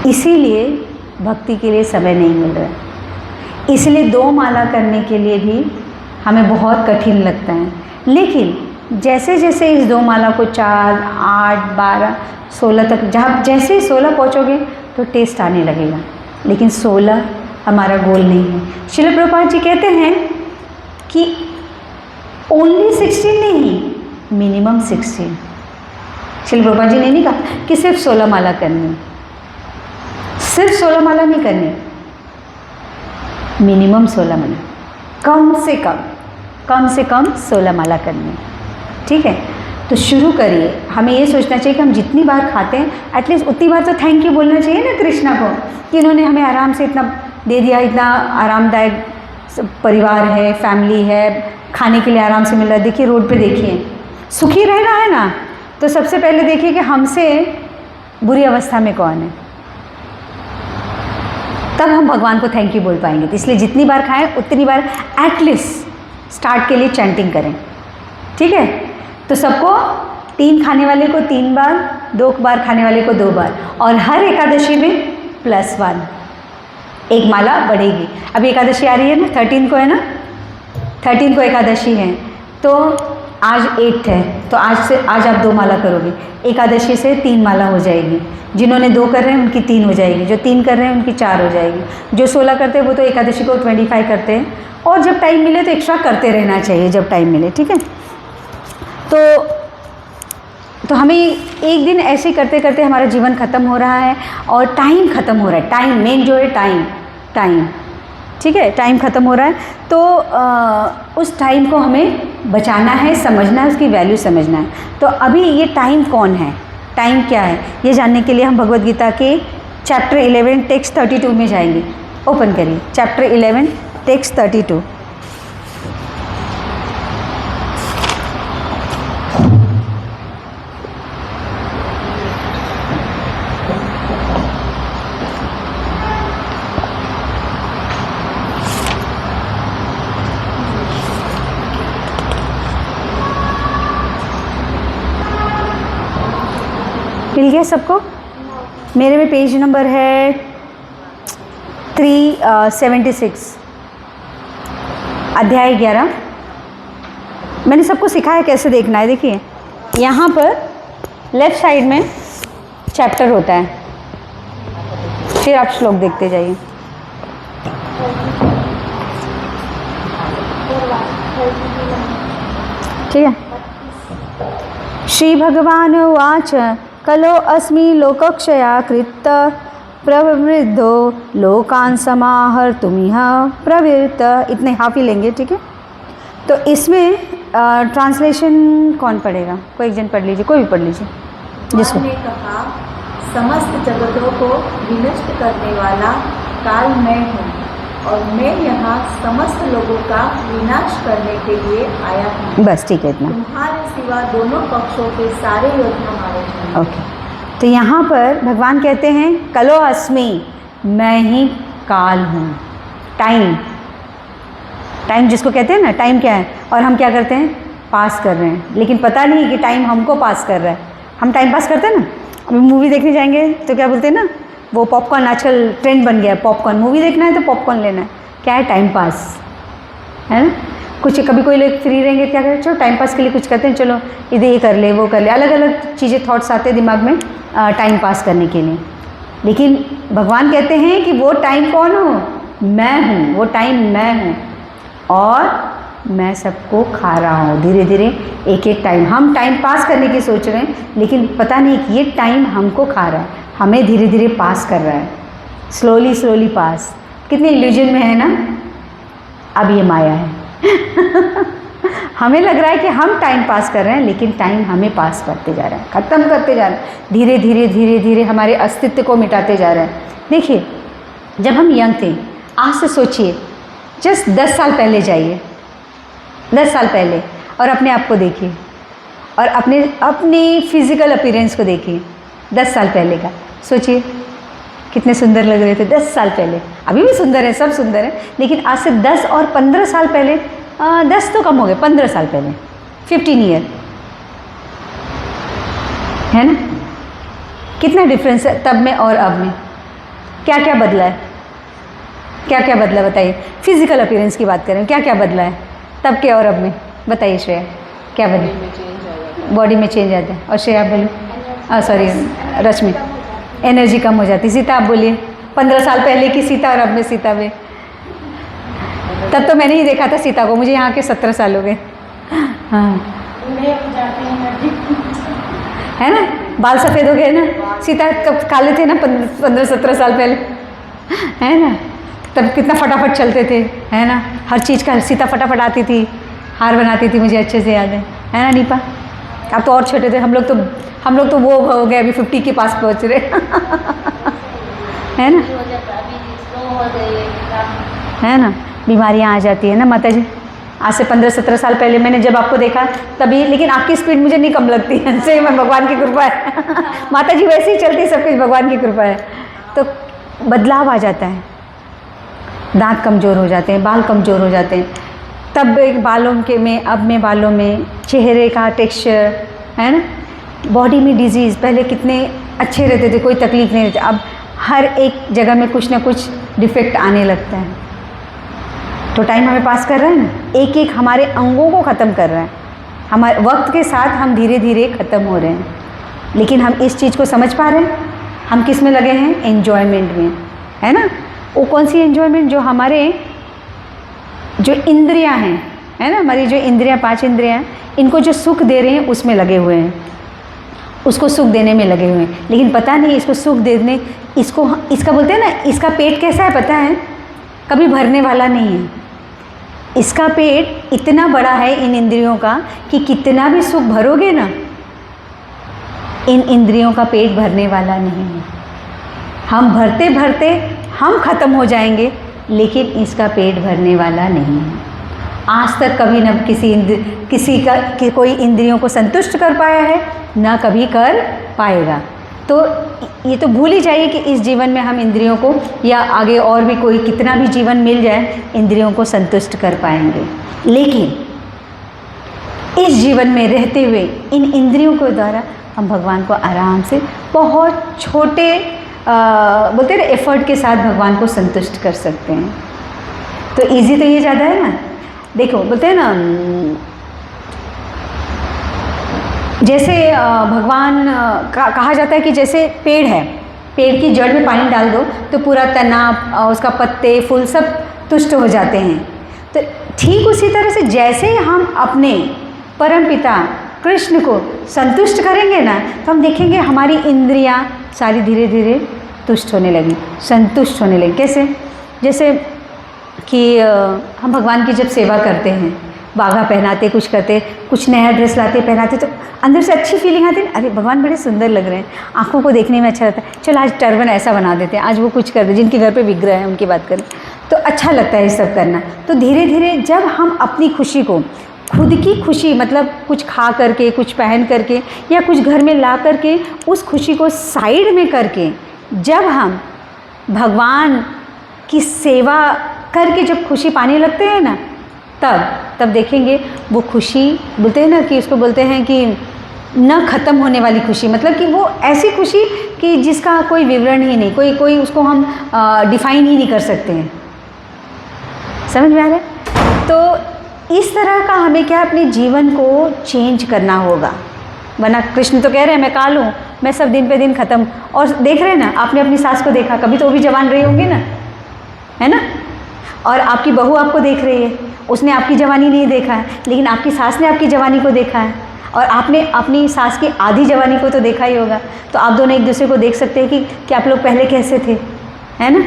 इसीलिए भक्ति के लिए समय नहीं मिल रहा है। इसलिए 2 माला करने के लिए भी हमें बहुत कठिन लगता है। लेकिन जैसे जैसे इस 2 माला को 4, 8, 12, 16 तक, जहाँ जैसे ही 16 पहुँचोगे तो टेस्ट आने लगेगा। लेकिन 16 हमारा गोल नहीं है। श्रील प्रभुपाद जी कहते हैं कि ओनली 16 नहीं, मिनिमम 16। श्रील प्रभुपाद जी ने नहीं कहा कि सिर्फ 16 माला करनी, सिर्फ 16 माला नहीं करनी, मिनिमम 16 माला, कम से कम 16 माला करनी। ठीक है, तो शुरू करिए। हमें ये सोचना चाहिए कि हम जितनी बार खाते हैं एटलीस्ट उतनी बार तो थैंक यू बोलना चाहिए ना कृष्णा को, कि इन्होंने हमें आराम से इतना दे दिया, इतना आरामदायक परिवार है, फैमिली है, खाने के लिए आराम से मिल रहा है। देखिए रोड पे देखिए, सुखी रह रहा है ना, तो सबसे पहले देखिए कि हमसे बुरी अवस्था में कौन है, तब हम भगवान को थैंक यू बोल पाएंगे। तो इसलिए जितनी बार खाएं उतनी बार एटलीस्ट स्टार्ट के लिए चैंटिंग करें। ठीक है, तो सबको 3 खाने वाले को 3 बार, 2 बार खाने वाले को 2 बार, और हर एकादशी में +1 एक माला बढ़ेगी। अभी एकादशी आ रही है ना, 13 को है ना, 13 को एकादशी है, तो आज 8 है, तो आज आप 2 माला करोगे, एकादशी से 3 माला हो जाएगी। जिन्होंने 2 कर रहे हैं उनकी 3 हो जाएगी, जो 3 कर रहे हैं उनकी 4 हो जाएगी, जो 16 करते हैं वो तो एकादशी को 25 करते हैं। और जब टाइम मिले तो एक्स्ट्रा करते रहना चाहिए जब टाइम मिले। ठीक है, तो हमें एक दिन ऐसे करते करते हमारा जीवन ख़त्म हो रहा है और टाइम ख़त्म हो रहा है। टाइम मेन जो है, टाइम ठीक है, टाइम ख़त्म हो रहा है। तो उस टाइम को हमें बचाना है, समझना है, उसकी वैल्यू समझना है। तो अभी ये टाइम कौन है, टाइम क्या है, ये जानने के लिए हम भगवद गीता के चैप्टर 11 टेक्स्ट 32 में जाएंगे। ओपन करिए चैप्टर 11 टेक्स्ट 32। मिल गया सबको? मेरे में पेज नंबर है 376, अध्याय 11। मैंने सबको सिखाया कैसे देखना है। देखिए यहाँ पर लेफ्ट साइड में चैप्टर होता है, फिर आप श्लोक देखते जाइए। ठीक है, श्री भगवान उवाच कलो अस्मि लोकक्षया कृत प्रवृद्धो लोकान समाहर्तुमिह प्रवृत्त। इतने हाफ ही लेंगे। ठीक है, तो इसमें ट्रांसलेशन कौन पढ़ेगा? कोई एक जन पढ़ लीजिए, कोई भी पढ़ लीजिए जिसको। ने कहा समस्त जगतों को विनष्ट करने वाला काल मैं हूँ और मैं यहाँ समस्त लोगों का विनाश करने के लिए आया हूँ। बस ठीक है इतना। तुम्हारे सिवा दोनों पक्षों के सारे योद्धा मारे जाएंगे। ओके, तो यहाँ पर भगवान कहते हैं कलो अस्मि, मैं ही काल हूँ। टाइम, टाइम जिसको कहते हैं ना, टाइम क्या है, और हम क्या करते हैं, पास कर रहे हैं, लेकिन पता नहीं कि टाइम हमको पास कर रहा है। हम टाइम पास करते हैं ना, अभी मूवी देखने जाएंगे तो क्या बोलते हैं ना, वो पॉपकॉर्न आजकल ट्रेंड बन गया है, पॉपकॉर्न, मूवी देखना है तो पॉपकॉर्न लेना है, क्या है, टाइम पास है ना। कुछ कभी कोई लोग फ्री रहेंगे क्या करें, चलो टाइम पास के लिए कुछ करते हैं, चलो इधर ये कर ले वो कर ले, अलग अलग चीज़ें थॉट्स आते हैं दिमाग में टाइम पास करने के लिए। लेकिन भगवान कहते हैं कि वो टाइम कौन हो, मैं हूँ, वो टाइम मैं हूँ, और मैं सबको खा रहा हूँ धीरे धीरे एक एक टाइम। हम टाइम पास करने की सोच रहे हैं, लेकिन पता नहीं कि ये टाइम हमको खा रहा है, हमें धीरे धीरे पास कर रहा है, स्लोली स्लोली पास। कितने इल्यूजन में है ना, अब ये माया है। हमें लग रहा है कि हम टाइम पास कर रहे हैं, लेकिन टाइम हमें पास करते जा रहा है, ख़त्म करते जा रहे हैं, धीरे धीरे धीरे धीरे हमारे अस्तित्व को मिटाते जा रहे हैं। देखिए, जब हम यंग थे, आज से सोचिए, जस्ट 10 साल पहले जाइए, 10 साल पहले, और अपने आप को देखिए, और अपनी फिज़िकल अपीयरेंस को देखिए 10 साल पहले का। सोचिए कितने सुंदर लग रहे थे 10 साल पहले। अभी भी सुंदर है, सब सुंदर है, लेकिन आज से 10 और 15 साल पहले, 10 तो कम हो गए, 15 साल पहले, 15 ईयर है ना। कितना डिफरेंस है तब में और अब में, क्या क्या बदला है, क्या क्या बदला बताइए। फिजिकल अपीयरेंस की बात करें, क्या क्या बदला है तब के और अब में, बताइए श्रेया, क्या बदला। बॉडी में चेंज आता है। और श्रेया बोलो, सॉरी रश्मि, एनर्जी कम हो जाती। सीता आप बोलिए, 15 साल पहले की सीता और अब में सीता में। तब तो मैंने ही देखा था सीता को, मुझे यहाँ के 17 साल हो गए। हाँ है ना, बाल सफ़ेद हो गए ना। सीता कब काले थे ना, 15-17 साल पहले, है ना। तब कितना फटाफट चलते थे, है ना, हर चीज़ का सीता फटाफट आती थी, हार बनाती थी, मुझे अच्छे से याद है ना नीपा। अब तो और छोटे थे हम लोग तो वो हो गए, अभी 50 के पास पहुँच रहे है ना, है ना। बीमारियाँ आ जाती है ना माता जी। आज से 15-17 साल पहले मैंने जब आपको देखा तभी, लेकिन आपकी स्पीड मुझे नहीं कम लगती है, सही में भगवान की कृपा है। माता जी वैसे ही चलती है, सब कुछ भगवान की कृपा है। तो बदलाव आ जाता है, दांत कमज़ोर हो जाते हैं, बाल कमज़ोर हो जाते हैं, तब एक बालों के में, अब में बालों में, चेहरे का टेक्सचर, है ना। बॉडी में डिजीज़, पहले कितने अच्छे रहते थे, कोई तकलीफ नहीं रहती, अब हर एक जगह में कुछ ना कुछ डिफेक्ट आने लगता है। तो टाइम हमें पास कर रहा है ना, एक एक हमारे अंगों को ख़त्म कर रहा है। हमारे वक्त के साथ हम धीरे धीरे ख़त्म हो रहे हैं, लेकिन हम इस चीज़ को समझ पा रहे हैं। हम किस में लगे हैं, एन्जॉयमेंट में, है ना। वो कौन सी एन्जॉयमेंट, जो हमारे जो इंद्रियां हैं, है ना, हमारी जो इंद्रियां, 5 इंद्रियां, इनको जो सुख दे रहे हैं उसमें लगे हुए हैं, उसको सुख देने में लगे हुए हैं। लेकिन पता नहीं इसको सुख देने, इसका बोलते हैं ना, इसका पेट कैसा है पता है, कभी भरने वाला नहीं है। इसका पेट इतना बड़ा है इन इंद्रियों का कि कितना भी सुख भरोगे ना, इन इंद्रियों का पेट भरने वाला नहीं है। हम भरते भरते हम ख़त्म हो जाएंगे, लेकिन इसका पेट भरने वाला नहीं है। आज तक कभी न कोई इंद्रियों को संतुष्ट कर पाया है, ना कभी कर पाएगा। तो ये तो भूल ही जाइए कि इस जीवन में हम इंद्रियों को, या आगे और भी कोई कितना भी जीवन मिल जाए, इंद्रियों को संतुष्ट कर पाएंगे। लेकिन इस जीवन में रहते हुए इन इंद्रियों के द्वारा हम भगवान को आराम से, बहुत छोटे बोलते हैं ना, एफर्ट के साथ भगवान को संतुष्ट कर सकते हैं। तो इजी तो ये ज़्यादा है ना। देखो बोलते हैं ना, जैसे भगवान कहा जाता है कि जैसे पेड़ है, पेड़ की जड़ में पानी डाल दो तो पूरा तना, उसका पत्ते, फूल सब तुष्ट हो जाते हैं। तो ठीक उसी तरह से जैसे हम अपने परमपिता कृष्ण को संतुष्ट करेंगे ना, तो हम देखेंगे हमारी इंद्रियां सारी धीरे धीरे तुष्ट होने लगी, संतुष्ट होने लगी। कैसे, जैसे कि हम भगवान की जब सेवा करते हैं, बागा पहनाते, कुछ करते, कुछ नया ड्रेस लाते पहनाते, तो अंदर से अच्छी फीलिंग आती है, अरे भगवान बड़े सुंदर लग रहे हैं, आंखों को देखने में अच्छा लगता है, चलो आज टर्बन ऐसा बना देते हैं, आज वो कुछ कर दे, जिनके घर पे विग्रह है उनकी बात करें, तो अच्छा लगता है ये सब करना। तो धीरे धीरे जब हम अपनी खुशी को, खुद की खुशी मतलब कुछ खा करके, कुछ पहन करके या कुछ घर में ला करके, उस खुशी को साइड में करके जब हम भगवान की सेवा करके जब खुशी पाने लगते हैं ना, तब देखेंगे वो खुशी, बोलते हैं ना कि उसको बोलते हैं कि न ख़त्म होने वाली खुशी, मतलब कि वो ऐसी खुशी कि जिसका कोई विवरण ही नहीं, कोई उसको हम डिफ़ाइन ही नहीं कर सकते हैं। समझ में आ रहा है? तो इस तरह का हमें क्या अपने जीवन को चेंज करना होगा, वरना कृष्ण तो कह रहे हैं मैं काल हूँ, मैं सब दिन पे दिन ख़त्म। और देख रहे हैं ना, आपने अपनी सास को देखा, कभी तो वो भी जवान रही होंगी ना, है ना? और आपकी बहू आपको देख रही है, उसने आपकी जवानी नहीं देखा है, लेकिन आपकी सास ने आपकी जवानी को देखा है, और आपने अपनी सास की आधी जवानी को तो देखा ही होगा। तो आप दोनों एक दूसरे को देख सकते हैं कि आप लोग पहले कैसे थे, है ना?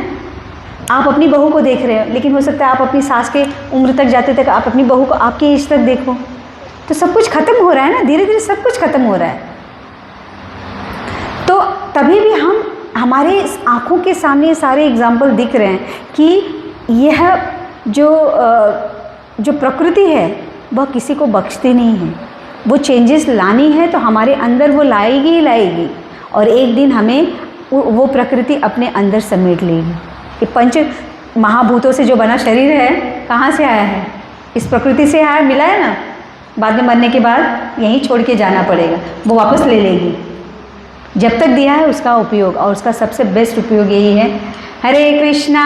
आप अपनी बहू को देख रहे हो, लेकिन हो सकता है आप अपनी सास के उम्र तक जाते तक आप अपनी बहू को आपकी एज तक देखो। तो सब कुछ ख़त्म हो रहा है ना, धीरे धीरे सब कुछ ख़त्म हो रहा है। तो तभी भी हमारे आँखों के सामने सारे एग्जाम्पल दिख रहे हैं कि यह जो प्रकृति है वह किसी को बख्शती नहीं है। वो चेंजेस लानी है तो हमारे अंदर वो लाएगी ही लाएगी, और एक दिन हमें वो प्रकृति अपने अंदर समेट लेगी। ये पंच महाभूतों से जो बना शरीर है कहाँ से आया है? इस प्रकृति से आया, मिला है ना। बाद में मरने के बाद यहीं छोड़ के जाना पड़ेगा, वो वापस ले लेगी। जब तक दिया है उसका उपयोग, और उसका सबसे बेस्ट उपयोग यही है, हरे कृष्णा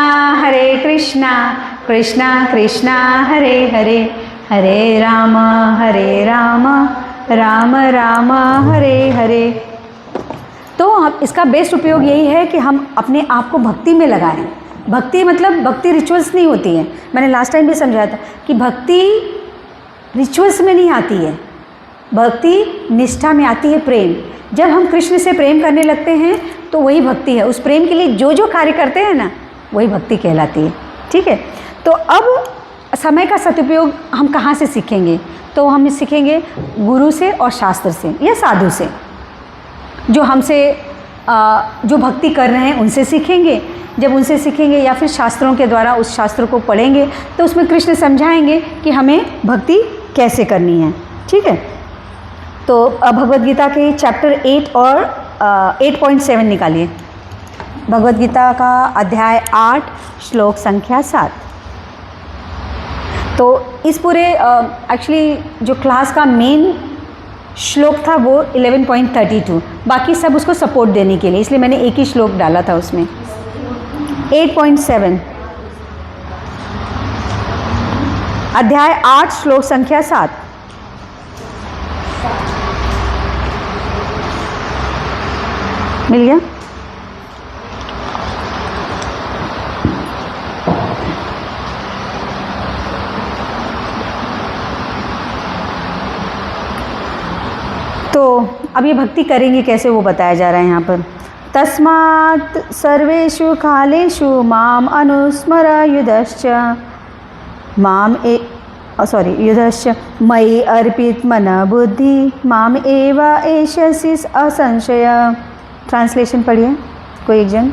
कृष्णा कृष्णा हरे हरे, हरे राम राम राम हरे हरे। तो हम इसका बेस्ट उपयोग यही है कि हम अपने आप को भक्ति में लगाएं। भक्ति मतलब भक्ति रिचुअल्स नहीं होती है, मैंने लास्ट टाइम भी समझाया था कि भक्ति रिचुअल्स में नहीं आती है, भक्ति निष्ठा में आती है, प्रेम। जब हम कृष्ण से प्रेम करने लगते हैं तो वही भक्ति है। उस प्रेम के लिए जो कार्य करते हैं ना, वही भक्ति कहलाती है। ठीक है, तो अब समय का सदुपयोग हम कहाँ से सीखेंगे? तो हम सीखेंगे गुरु से और शास्त्र से या साधु से, जो हमसे जो भक्ति कर रहे हैं उनसे सीखेंगे। जब उनसे सीखेंगे या फिर शास्त्रों के द्वारा उस शास्त्र को पढ़ेंगे तो उसमें कृष्ण समझाएंगे कि हमें भक्ति कैसे करनी है। ठीक है, तो भगवद गीता के चैप्टर 8 और 8.7 निकालिए। भगवद गीता का अध्याय 8 श्लोक संख्या 7। तो इस पूरे एक्चुअली जो क्लास का मेन श्लोक था वो 11.32, बाकी सब उसको सपोर्ट देने के लिए, इसलिए मैंने एक ही श्लोक डाला था उसमें। 8.7 अध्याय 8 श्लोक संख्या 7। मिल गया? तो अब ये भक्ति करेंगे कैसे वो बताया जा रहा है यहाँ पर। तस्मात् सर्वेषु कालेषु माम अनुस्मर युधश्च युधश्च मयि अर्पित मन बुद्धि माम एवा एष्यसि असंशय। ट्रांसलेशन पढ़िए कोई एक जन।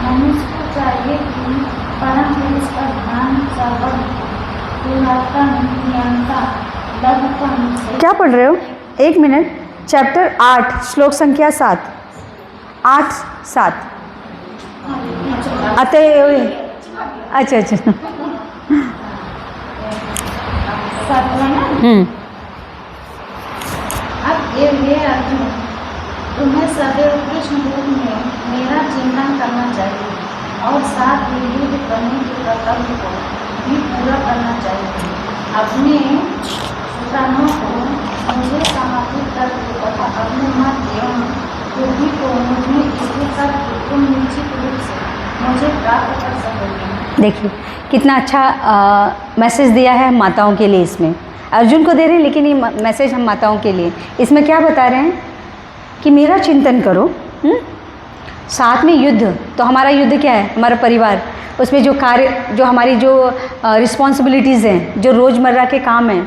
मनुष्य को चाहिए कि परम पुरुष का ध्यान सर्वज्ञ पुरातन नियंता लघुतम। क्या पढ़ रहे हो? एक मिनट। चैप्टर 8 श्लोक संख्या 7। 8-7 अतएव। अच्छा अब ये अर्जुन, तुम्हें सदैव कृष्ण रूप में मेरा चिंतन करना चाहिए और साथ ही युद्ध करने के कर्तव्य को भी पूरा करना चाहिए। अपने प्राणों को मुझे समर्पित करके तथा अपने मत एवं बुद्धि को मुझमें स्थिर करके तुम निश्चित रूप से मुझे प्राप्त कर सकोगे। देखिए कितना अच्छा मैसेज दिया है माताओं के लिए। इसमें अर्जुन को दे रहे हैं, लेकिन ये मैसेज हम माताओं के लिए। इसमें क्या बता रहे हैं कि मेरा चिंतन करो, साथ में युद्ध। तो हमारा युद्ध क्या है? हमारा परिवार, उसमें जो कार्य, जो हमारी जो रिस्पॉन्सिबिलिटीज़ हैं, जो रोज़मर्रा के काम हैं,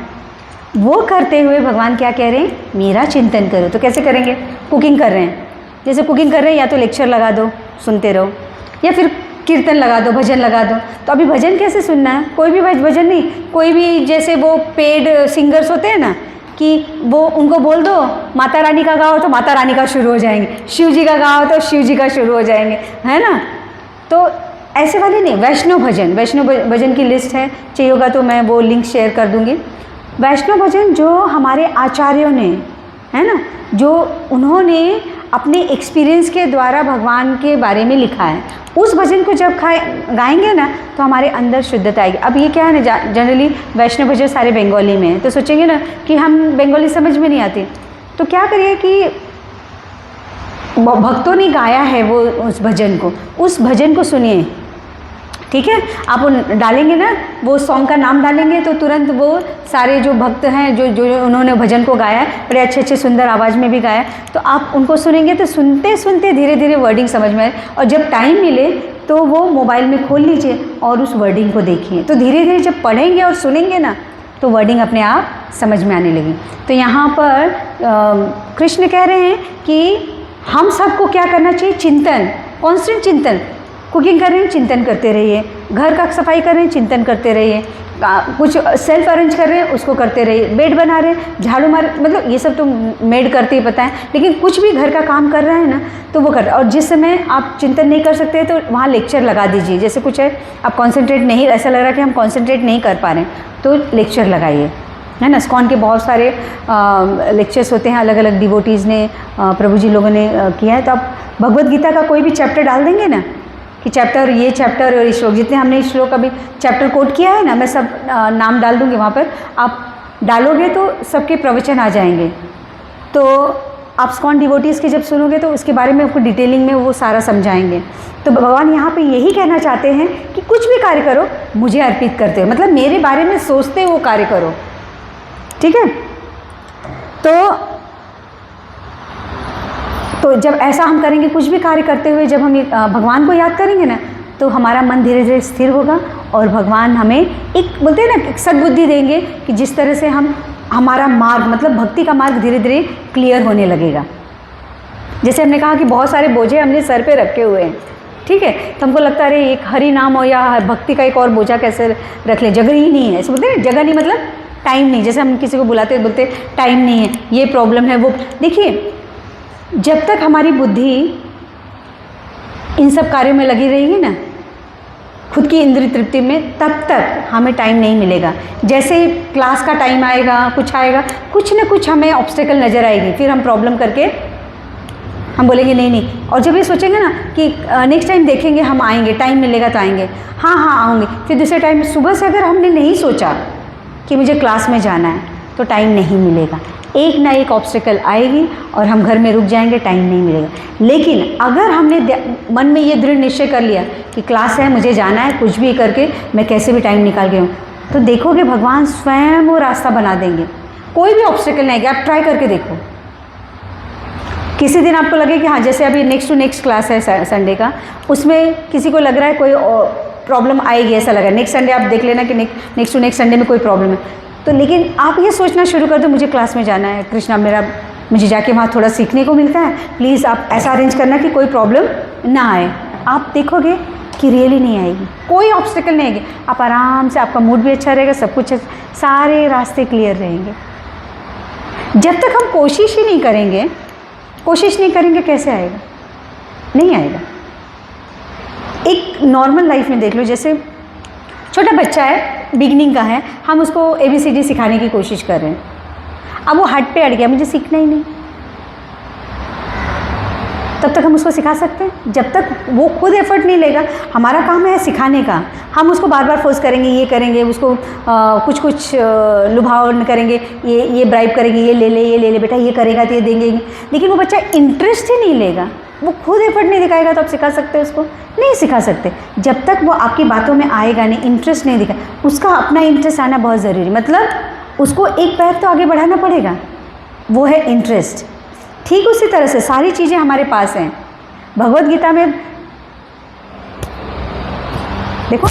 वो करते हुए भगवान क्या कह रहे हैं? मेरा चिंतन करो। तो कैसे करेंगे? कुकिंग कर रहे हैं, जैसे कुकिंग कर रहे हैं, या तो लेक्चर लगा दो, सुनते रहो, या फिर कीर्तन लगा दो, भजन लगा दो। तो अभी भजन कैसे सुनना है? कोई भी भजन नहीं, कोई भी जैसे वो पेड सिंगर्स होते हैं ना कि वो उनको बोल दो माता रानी का गाओ तो माता रानी का शुरू हो जाएंगे, शिव जी का गाओ तो शिव जी का शुरू हो जाएंगे, है ना। तो ऐसे वाले नहीं, वैष्णव भजन की लिस्ट है, चाहिए होगा तो मैं वो लिंक शेयर कर दूँगी। वैष्णव भजन जो हमारे आचार्यों ने, है ना, जो उन्होंने अपने एक्सपीरियंस के द्वारा भगवान के बारे में लिखा है, उस भजन को जब गाएंगे ना तो हमारे अंदर शुद्धता आएगी। अब ये क्या है ना, जनरली वैष्णव भजन सारे बंगाली में हैं, तो सोचेंगे ना कि हम बंगाली समझ में नहीं आती, तो क्या करिए कि भक्तों ने गाया है वो उस भजन को सुनिए, ठीक है। आप डालेंगे ना, वो सॉन्ग का नाम डालेंगे तो तुरंत वो सारे जो भक्त हैं जो उन्होंने भजन को गाया है, बड़े अच्छे सुंदर आवाज़ में भी गाया, तो आप उनको सुनेंगे तो सुनते सुनते धीरे धीरे वर्डिंग समझ में आए, और जब टाइम मिले तो वो मोबाइल में खोल लीजिए और उस वर्डिंग को देखिए, तो धीरे धीरे जब पढ़ेंगे और सुनेंगे ना तो वर्डिंग अपने आप समझ में आने लगी। तो यहाँ पर कृष्ण कह रहे हैं कि हम सबको क्या करना चाहिए? चिंतन, कॉन्स्टेंट चिंतन। कुकिंग कर रहे हैं, चिंतन करते रहिए, घर का सफाई कर रहे हैं, चिंतन करते रहिए, कुछ सेल्फ अरेंज कर रहे हैं उसको करते रहिए, बेड बना रहे हैं, झाड़ू मार, मतलब ये सब तो मेड करते ही पता है, लेकिन कुछ भी घर का काम कर रहा है ना तो वो कर। और जिस समय आप चिंतन नहीं कर सकते तो वहाँ लेक्चर लगा दीजिए, जैसे कुछ है आप कॉन्सेंट्रेट नहीं, ऐसा लग रहा है कि हम कॉन्सेंट्रेट नहीं कर पा रहे हैं तो लेक्चर लगाइए, है ना। स्कॉन के बहुत सारे लेक्चर्स होते हैं, अलग अलग डिवोटीज़ ने, प्रभु जी लोगों ने किया है। तो आप भगवद गीता का कोई भी चैप्टर डाल देंगे ना कि चैप्टर, ये चैप्टर और श्लोक, जितने हमने श्लोक अभी चैप्टर कोट किया है ना, मैं सब नाम डाल दूँगी वहाँ पर, आप डालोगे तो सबके प्रवचन आ जाएंगे। तो आप स्कॉन डिवोटीज़ के जब सुनोगे तो उसके बारे में आपको डिटेलिंग में वो सारा समझाएंगे। तो भगवान यहाँ पे यही कहना चाहते हैं कि कुछ भी कार्य करो मुझे अर्पित करते हो, मतलब मेरे बारे में सोचते हो कार्य करो, ठीक है। तो जब ऐसा हम करेंगे, कुछ भी कार्य करते हुए जब हम भगवान को याद करेंगे ना तो हमारा मन धीरे धीरे स्थिर होगा और भगवान हमें एक, बोलते हैं ना, एक सद्बुद्धि देंगे कि जिस तरह से हमारा मार्ग, मतलब भक्ति का मार्ग धीरे धीरे क्लियर होने लगेगा। जैसे हमने कहा कि बहुत सारे बोझे हमने सर पे रखे हुए हैं, ठीक है, तो हमको लगता है अरे एक हरि नाम हो या भक्ति का एक और बोझा कैसे रख ले, जगह ही नहीं है, ऐसे बोलते हैं, जगह नहीं मतलब टाइम नहीं। जैसे हम किसी को बुलाते बोलते टाइम नहीं है, ये प्रॉब्लम है, वो। देखिए, जब तक हमारी बुद्धि इन सब कार्यों में लगी रहेगी ना, खुद की इंद्रिय तृप्ति में, तब तक हमें टाइम नहीं मिलेगा। जैसे क्लास का टाइम आएगा, कुछ आएगा, कुछ ना कुछ हमें ऑब्स्टेकल नज़र आएगी, फिर हम प्रॉब्लम करके हम बोलेंगे नहीं। और जब ये सोचेंगे ना कि नेक्स्ट टाइम देखेंगे, हम आएंगे, टाइम मिलेगा तो आएंगे, हाँ आऊँगी, फिर दूसरे टाइम सुबह से अगर हमने नहीं सोचा कि मुझे क्लास में जाना है तो टाइम नहीं मिलेगा, एक ना एक ऑब्स्टेकल आएगी और हम घर में रुक जाएंगे, टाइम नहीं मिलेगा। लेकिन अगर हमने मन में ये दृढ़ निश्चय कर लिया कि क्लास है, मुझे जाना है, कुछ भी करके मैं कैसे भी टाइम निकाल के हूँ, तो देखोगे भगवान स्वयं वो रास्ता बना देंगे, कोई भी ऑब्स्टेकल नहीं आएगा। आप ट्राई करके देखो, किसी दिन आपको लगे कि हाँ, जैसे अभी नेक्स्ट टू नेक्स्ट क्लास है संडे का, उसमें किसी को लग रहा है कोई प्रॉब्लम आएगी, ऐसा लगा, नेक्स्ट संडे आप देख लेना कि नेक्स्ट टू नेक्स्ट संडे में कोई प्रॉब्लम है, तो लेकिन आप ये सोचना शुरू कर दो मुझे क्लास में जाना है, कृष्णा मुझे जाके वहाँ थोड़ा सीखने को मिलता है, प्लीज़ आप ऐसा अरेंज करना कि कोई प्रॉब्लम ना आए। आप देखोगे कि रियली नहीं आएगी, कोई ऑब्स्टेकल नहीं आएगी, आप आराम से, आपका मूड भी अच्छा रहेगा, सब कुछ, सारे रास्ते क्लियर रहेंगे। जब तक हम कोशिश ही नहीं करेंगे, कैसे आएगा? नहीं आएगा। एक नॉर्मल लाइफ में देख लो, जैसे छोटा बच्चा है, बिगनिंग का है, हम उसको ABCD सिखाने की कोशिश कर रहे हैं, अब वो हट पे अड़ गया, मुझे सीखना ही नहीं, तब तक हम उसको सिखा सकते हैं? जब तक वो खुद एफर्ट नहीं लेगा, हमारा काम है सिखाने का, हम उसको बार बार फोर्स करेंगे, ये करेंगे, उसको कुछ लुभावन करेंगे, ये ब्राइब करेंगे, ये ले ले बेटा, ये करेगा तो ये देंगे, लेकिन वो बच्चा इंटरेस्ट ही नहीं लेगा, वो खुद एफर्ट नहीं दिखाएगा, तो आप सिखा सकते हो उसको? नहीं सिखा सकते। जब तक वो आपकी बातों में आएगा नहीं, इंटरेस्ट नहीं दिखा, उसका अपना इंटरेस्ट आना बहुत ज़रूरी, मतलब उसको एक पैर तो आगे बढ़ाना पड़ेगा, वो है इंटरेस्ट। ठीक उसी तरह से सारी चीज़ें हमारे पास हैं। भगवद गीता में देखो,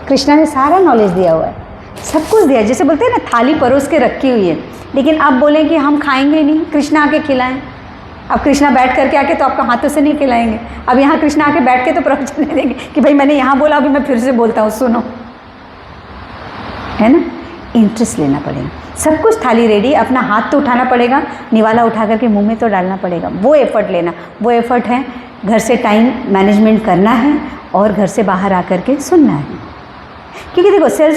कृष्णा ने सारा नॉलेज दिया हुआ है, सब कुछ दिया, जैसे बोलते हैं ना, थाली परोस के रखी हुई है, लेकिन आप बोलें कि हम खाएंगे नहीं, कृष्णा आके खिलाएं, अब कृष्णा बैठ करके आके तो आपका हाथों से नहीं खिलाएंगे। अब यहाँ कृष्णा आके बैठ के तो प्रवचन नहीं देंगे कि भाई मैंने यहाँ बोला, अभी मैं फिर से बोलता हूँ, सुनो, है ना। इंटरेस्ट लेना पड़ेगा। सब कुछ थाली रेडी, अपना हाथ तो उठाना पड़ेगा, निवाला उठा करके मुंह में तो डालना पड़ेगा। वो एफर्ट लेना, वो एफर्ट है घर से टाइम मैनेजमेंट करना है और घर से बाहर आकर के सुनना है। क्योंकि देखो सेल्फ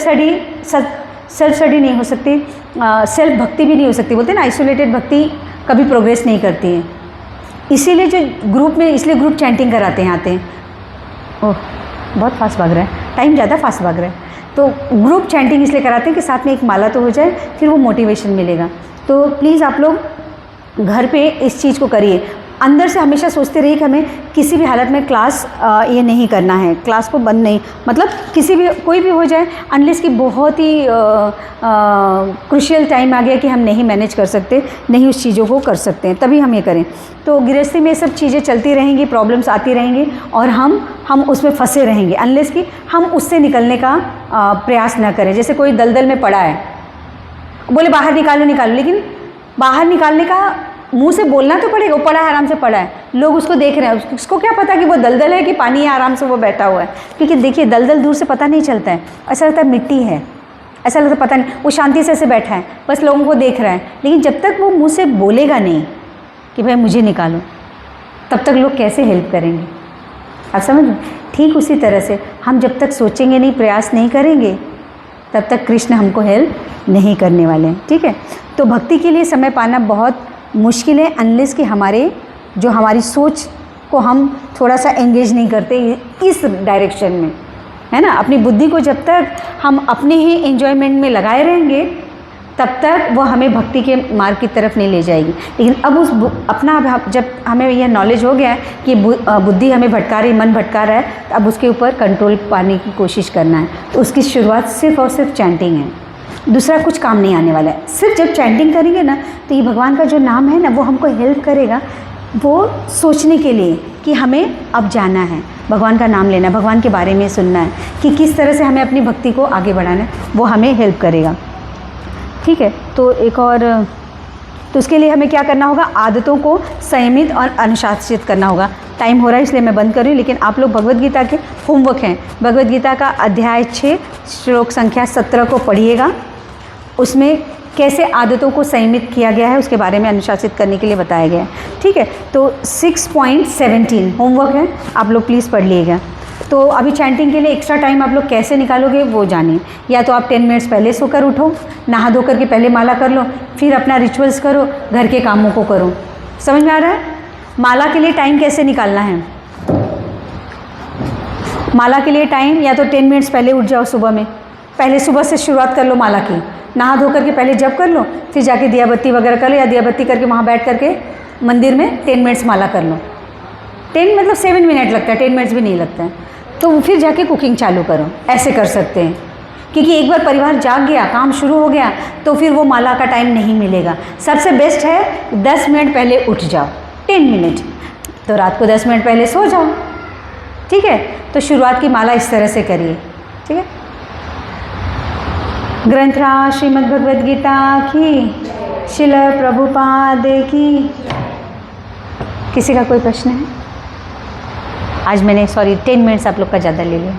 स्टडी नहीं हो सकती, सेल्फ भक्ति भी नहीं हो सकती। बोलते हैं ना आइसोलेटेड भक्ति कभी प्रोग्रेस नहीं करती है। इसीलिए जो ग्रुप में, इसलिए ग्रुप चैंटिंग कराते हैं, आते हैं। ओह बहुत फास्ट भाग रहा है, टाइम ज़्यादा फास्ट भाग रहा है। तो ग्रुप चैंटिंग इसलिए कराते हैं कि साथ में एक माला तो हो जाए, फिर वो मोटिवेशन मिलेगा। तो प्लीज़ आप लोग घर पे इस चीज़ को करिए। अंदर से हमेशा सोचते रहिए कि हमें किसी भी हालत में क्लास ये नहीं करना है, क्लास को बंद नहीं, मतलब किसी भी कोई भी हो जाए, अनलेस कि बहुत ही क्रुशियल टाइम आ गया कि हम नहीं मैनेज कर सकते, नहीं उस चीज़ों को कर सकते हैं, तभी हम ये करें। तो गृहस्थी में सब चीज़ें चलती रहेंगी, प्रॉब्लम्स आती रहेंगी और हम उसमें फंसे रहेंगे, अनलेस कि हम उससे निकलने का प्रयास ना करें। जैसे कोई दलदल में पड़ा है, बोले बाहर निकालो, लेकिन बाहर निकालने का मुंह से बोलना तो पड़ेगा। वो पड़ा है, आराम से पड़ा है, लोग उसको देख रहे हैं, उसको क्या पता कि वो दलदल है कि पानी है, आराम से वो बैठा हुआ है। क्योंकि देखिए दलदल दूर से पता नहीं चलता है, ऐसा लगता है मिट्टी है, ऐसा लगता है पता नहीं, वो शांति से ऐसे बैठा है, बस लोगों को देख रहा है। लेकिन जब तक वो मुँह से बोलेगा नहीं कि भाई मुझे निकालो, तब तक लोग कैसे हेल्प करेंगे, आप समझ। ठीक उसी तरह से हम जब तक सोचेंगे नहीं, प्रयास नहीं करेंगे, तब तक कृष्ण हमको हेल्प नहीं करने वाले हैं। ठीक है, तो भक्ति के लिए समय पाना बहुत मुश्किल है, अनलेस कि हमारी सोच को हम थोड़ा सा एंगेज नहीं करते इस डायरेक्शन में, है ना। अपनी बुद्धि को जब तक हम अपने ही एंजॉयमेंट में लगाए रहेंगे, तब तक वो हमें भक्ति के मार्ग की तरफ नहीं ले जाएगी। लेकिन अब जब हमें यह नॉलेज हो गया है कि बुद्धि हमें भटका रही, मन भटका रहा है, अब उसके ऊपर कंट्रोल पाने की कोशिश करना है। तो उसकी शुरुआत सिर्फ और सिर्फ चैंटिंग है, दूसरा कुछ काम नहीं आने वाला है। सिर्फ जब चैंटिंग करेंगे ना, तो ये भगवान का जो नाम है ना, वो हमको हेल्प करेगा वो सोचने के लिए कि हमें अब जाना है, भगवान का नाम लेना है, भगवान के बारे में सुनना है कि किस तरह से हमें अपनी भक्ति को आगे बढ़ाना है, वो हमें हेल्प करेगा। ठीक है, तो एक और, तो उसके लिए हमें क्या करना होगा, आदतों को संयमित और अनुशासित करना होगा। टाइम हो रहा है इसलिए मैं बंद कर रही हूँ, लेकिन आप लोग भगवद गीता के होमवर्क हैं, भगवद गीता का अध्याय 6 श्लोक संख्या 17 को पढ़िएगा। उसमें कैसे आदतों को संयमित किया गया है उसके बारे में अनुशासित करने के लिए बताया गया है। ठीक है, तो 6.17 होमवर्क है, आप लोग प्लीज़ पढ़ लीजिएगा। तो अभी चैंटिंग के लिए एक्स्ट्रा टाइम आप लोग कैसे निकालोगे वो जानिए। या तो आप 10 मिनट्स पहले सोकर उठो, नहा धो करके पहले माला कर लो, फिर अपना रिचुअल्स करो, घर के कामों को करो। समझ में आ रहा है? माला के लिए टाइम कैसे निकालना है? माला के लिए टाइम या तो 10 मिनट्स पहले उठ जाओ, सुबह में, पहले सुबह से शुरुआत कर लो माला की, नहा धो करके पहले जप कर लो, फिर जाके दिया बत्ती वगैरह कर लो, या दिया बत्ती करके वहाँ बैठ करके मंदिर में 10 मिनट्स माला कर लो। 10 मतलब 7 मिनट लगता है, 10 मिनट्स भी नहीं लगता है। तो फिर जाके कुकिंग चालू करो, ऐसे कर सकते हैं। क्योंकि एक बार परिवार जाग गया, काम शुरू हो गया, तो फिर वो माला का टाइम नहीं मिलेगा। सबसे बेस्ट है 10 मिनट पहले उठ जाओ, 10 मिनट, तो रात को 10 मिनट पहले सो जाओ। ठीक है, तो शुरुआत की माला इस तरह से करिए। ठीक है, ग्रंथराज श्रीमद् भगवद गीता की, शिल प्रभुपाद की। किसी का कोई प्रश्न है? आज मैंने 10 मिनट्स आप लोग का ज़्यादा ले लिया।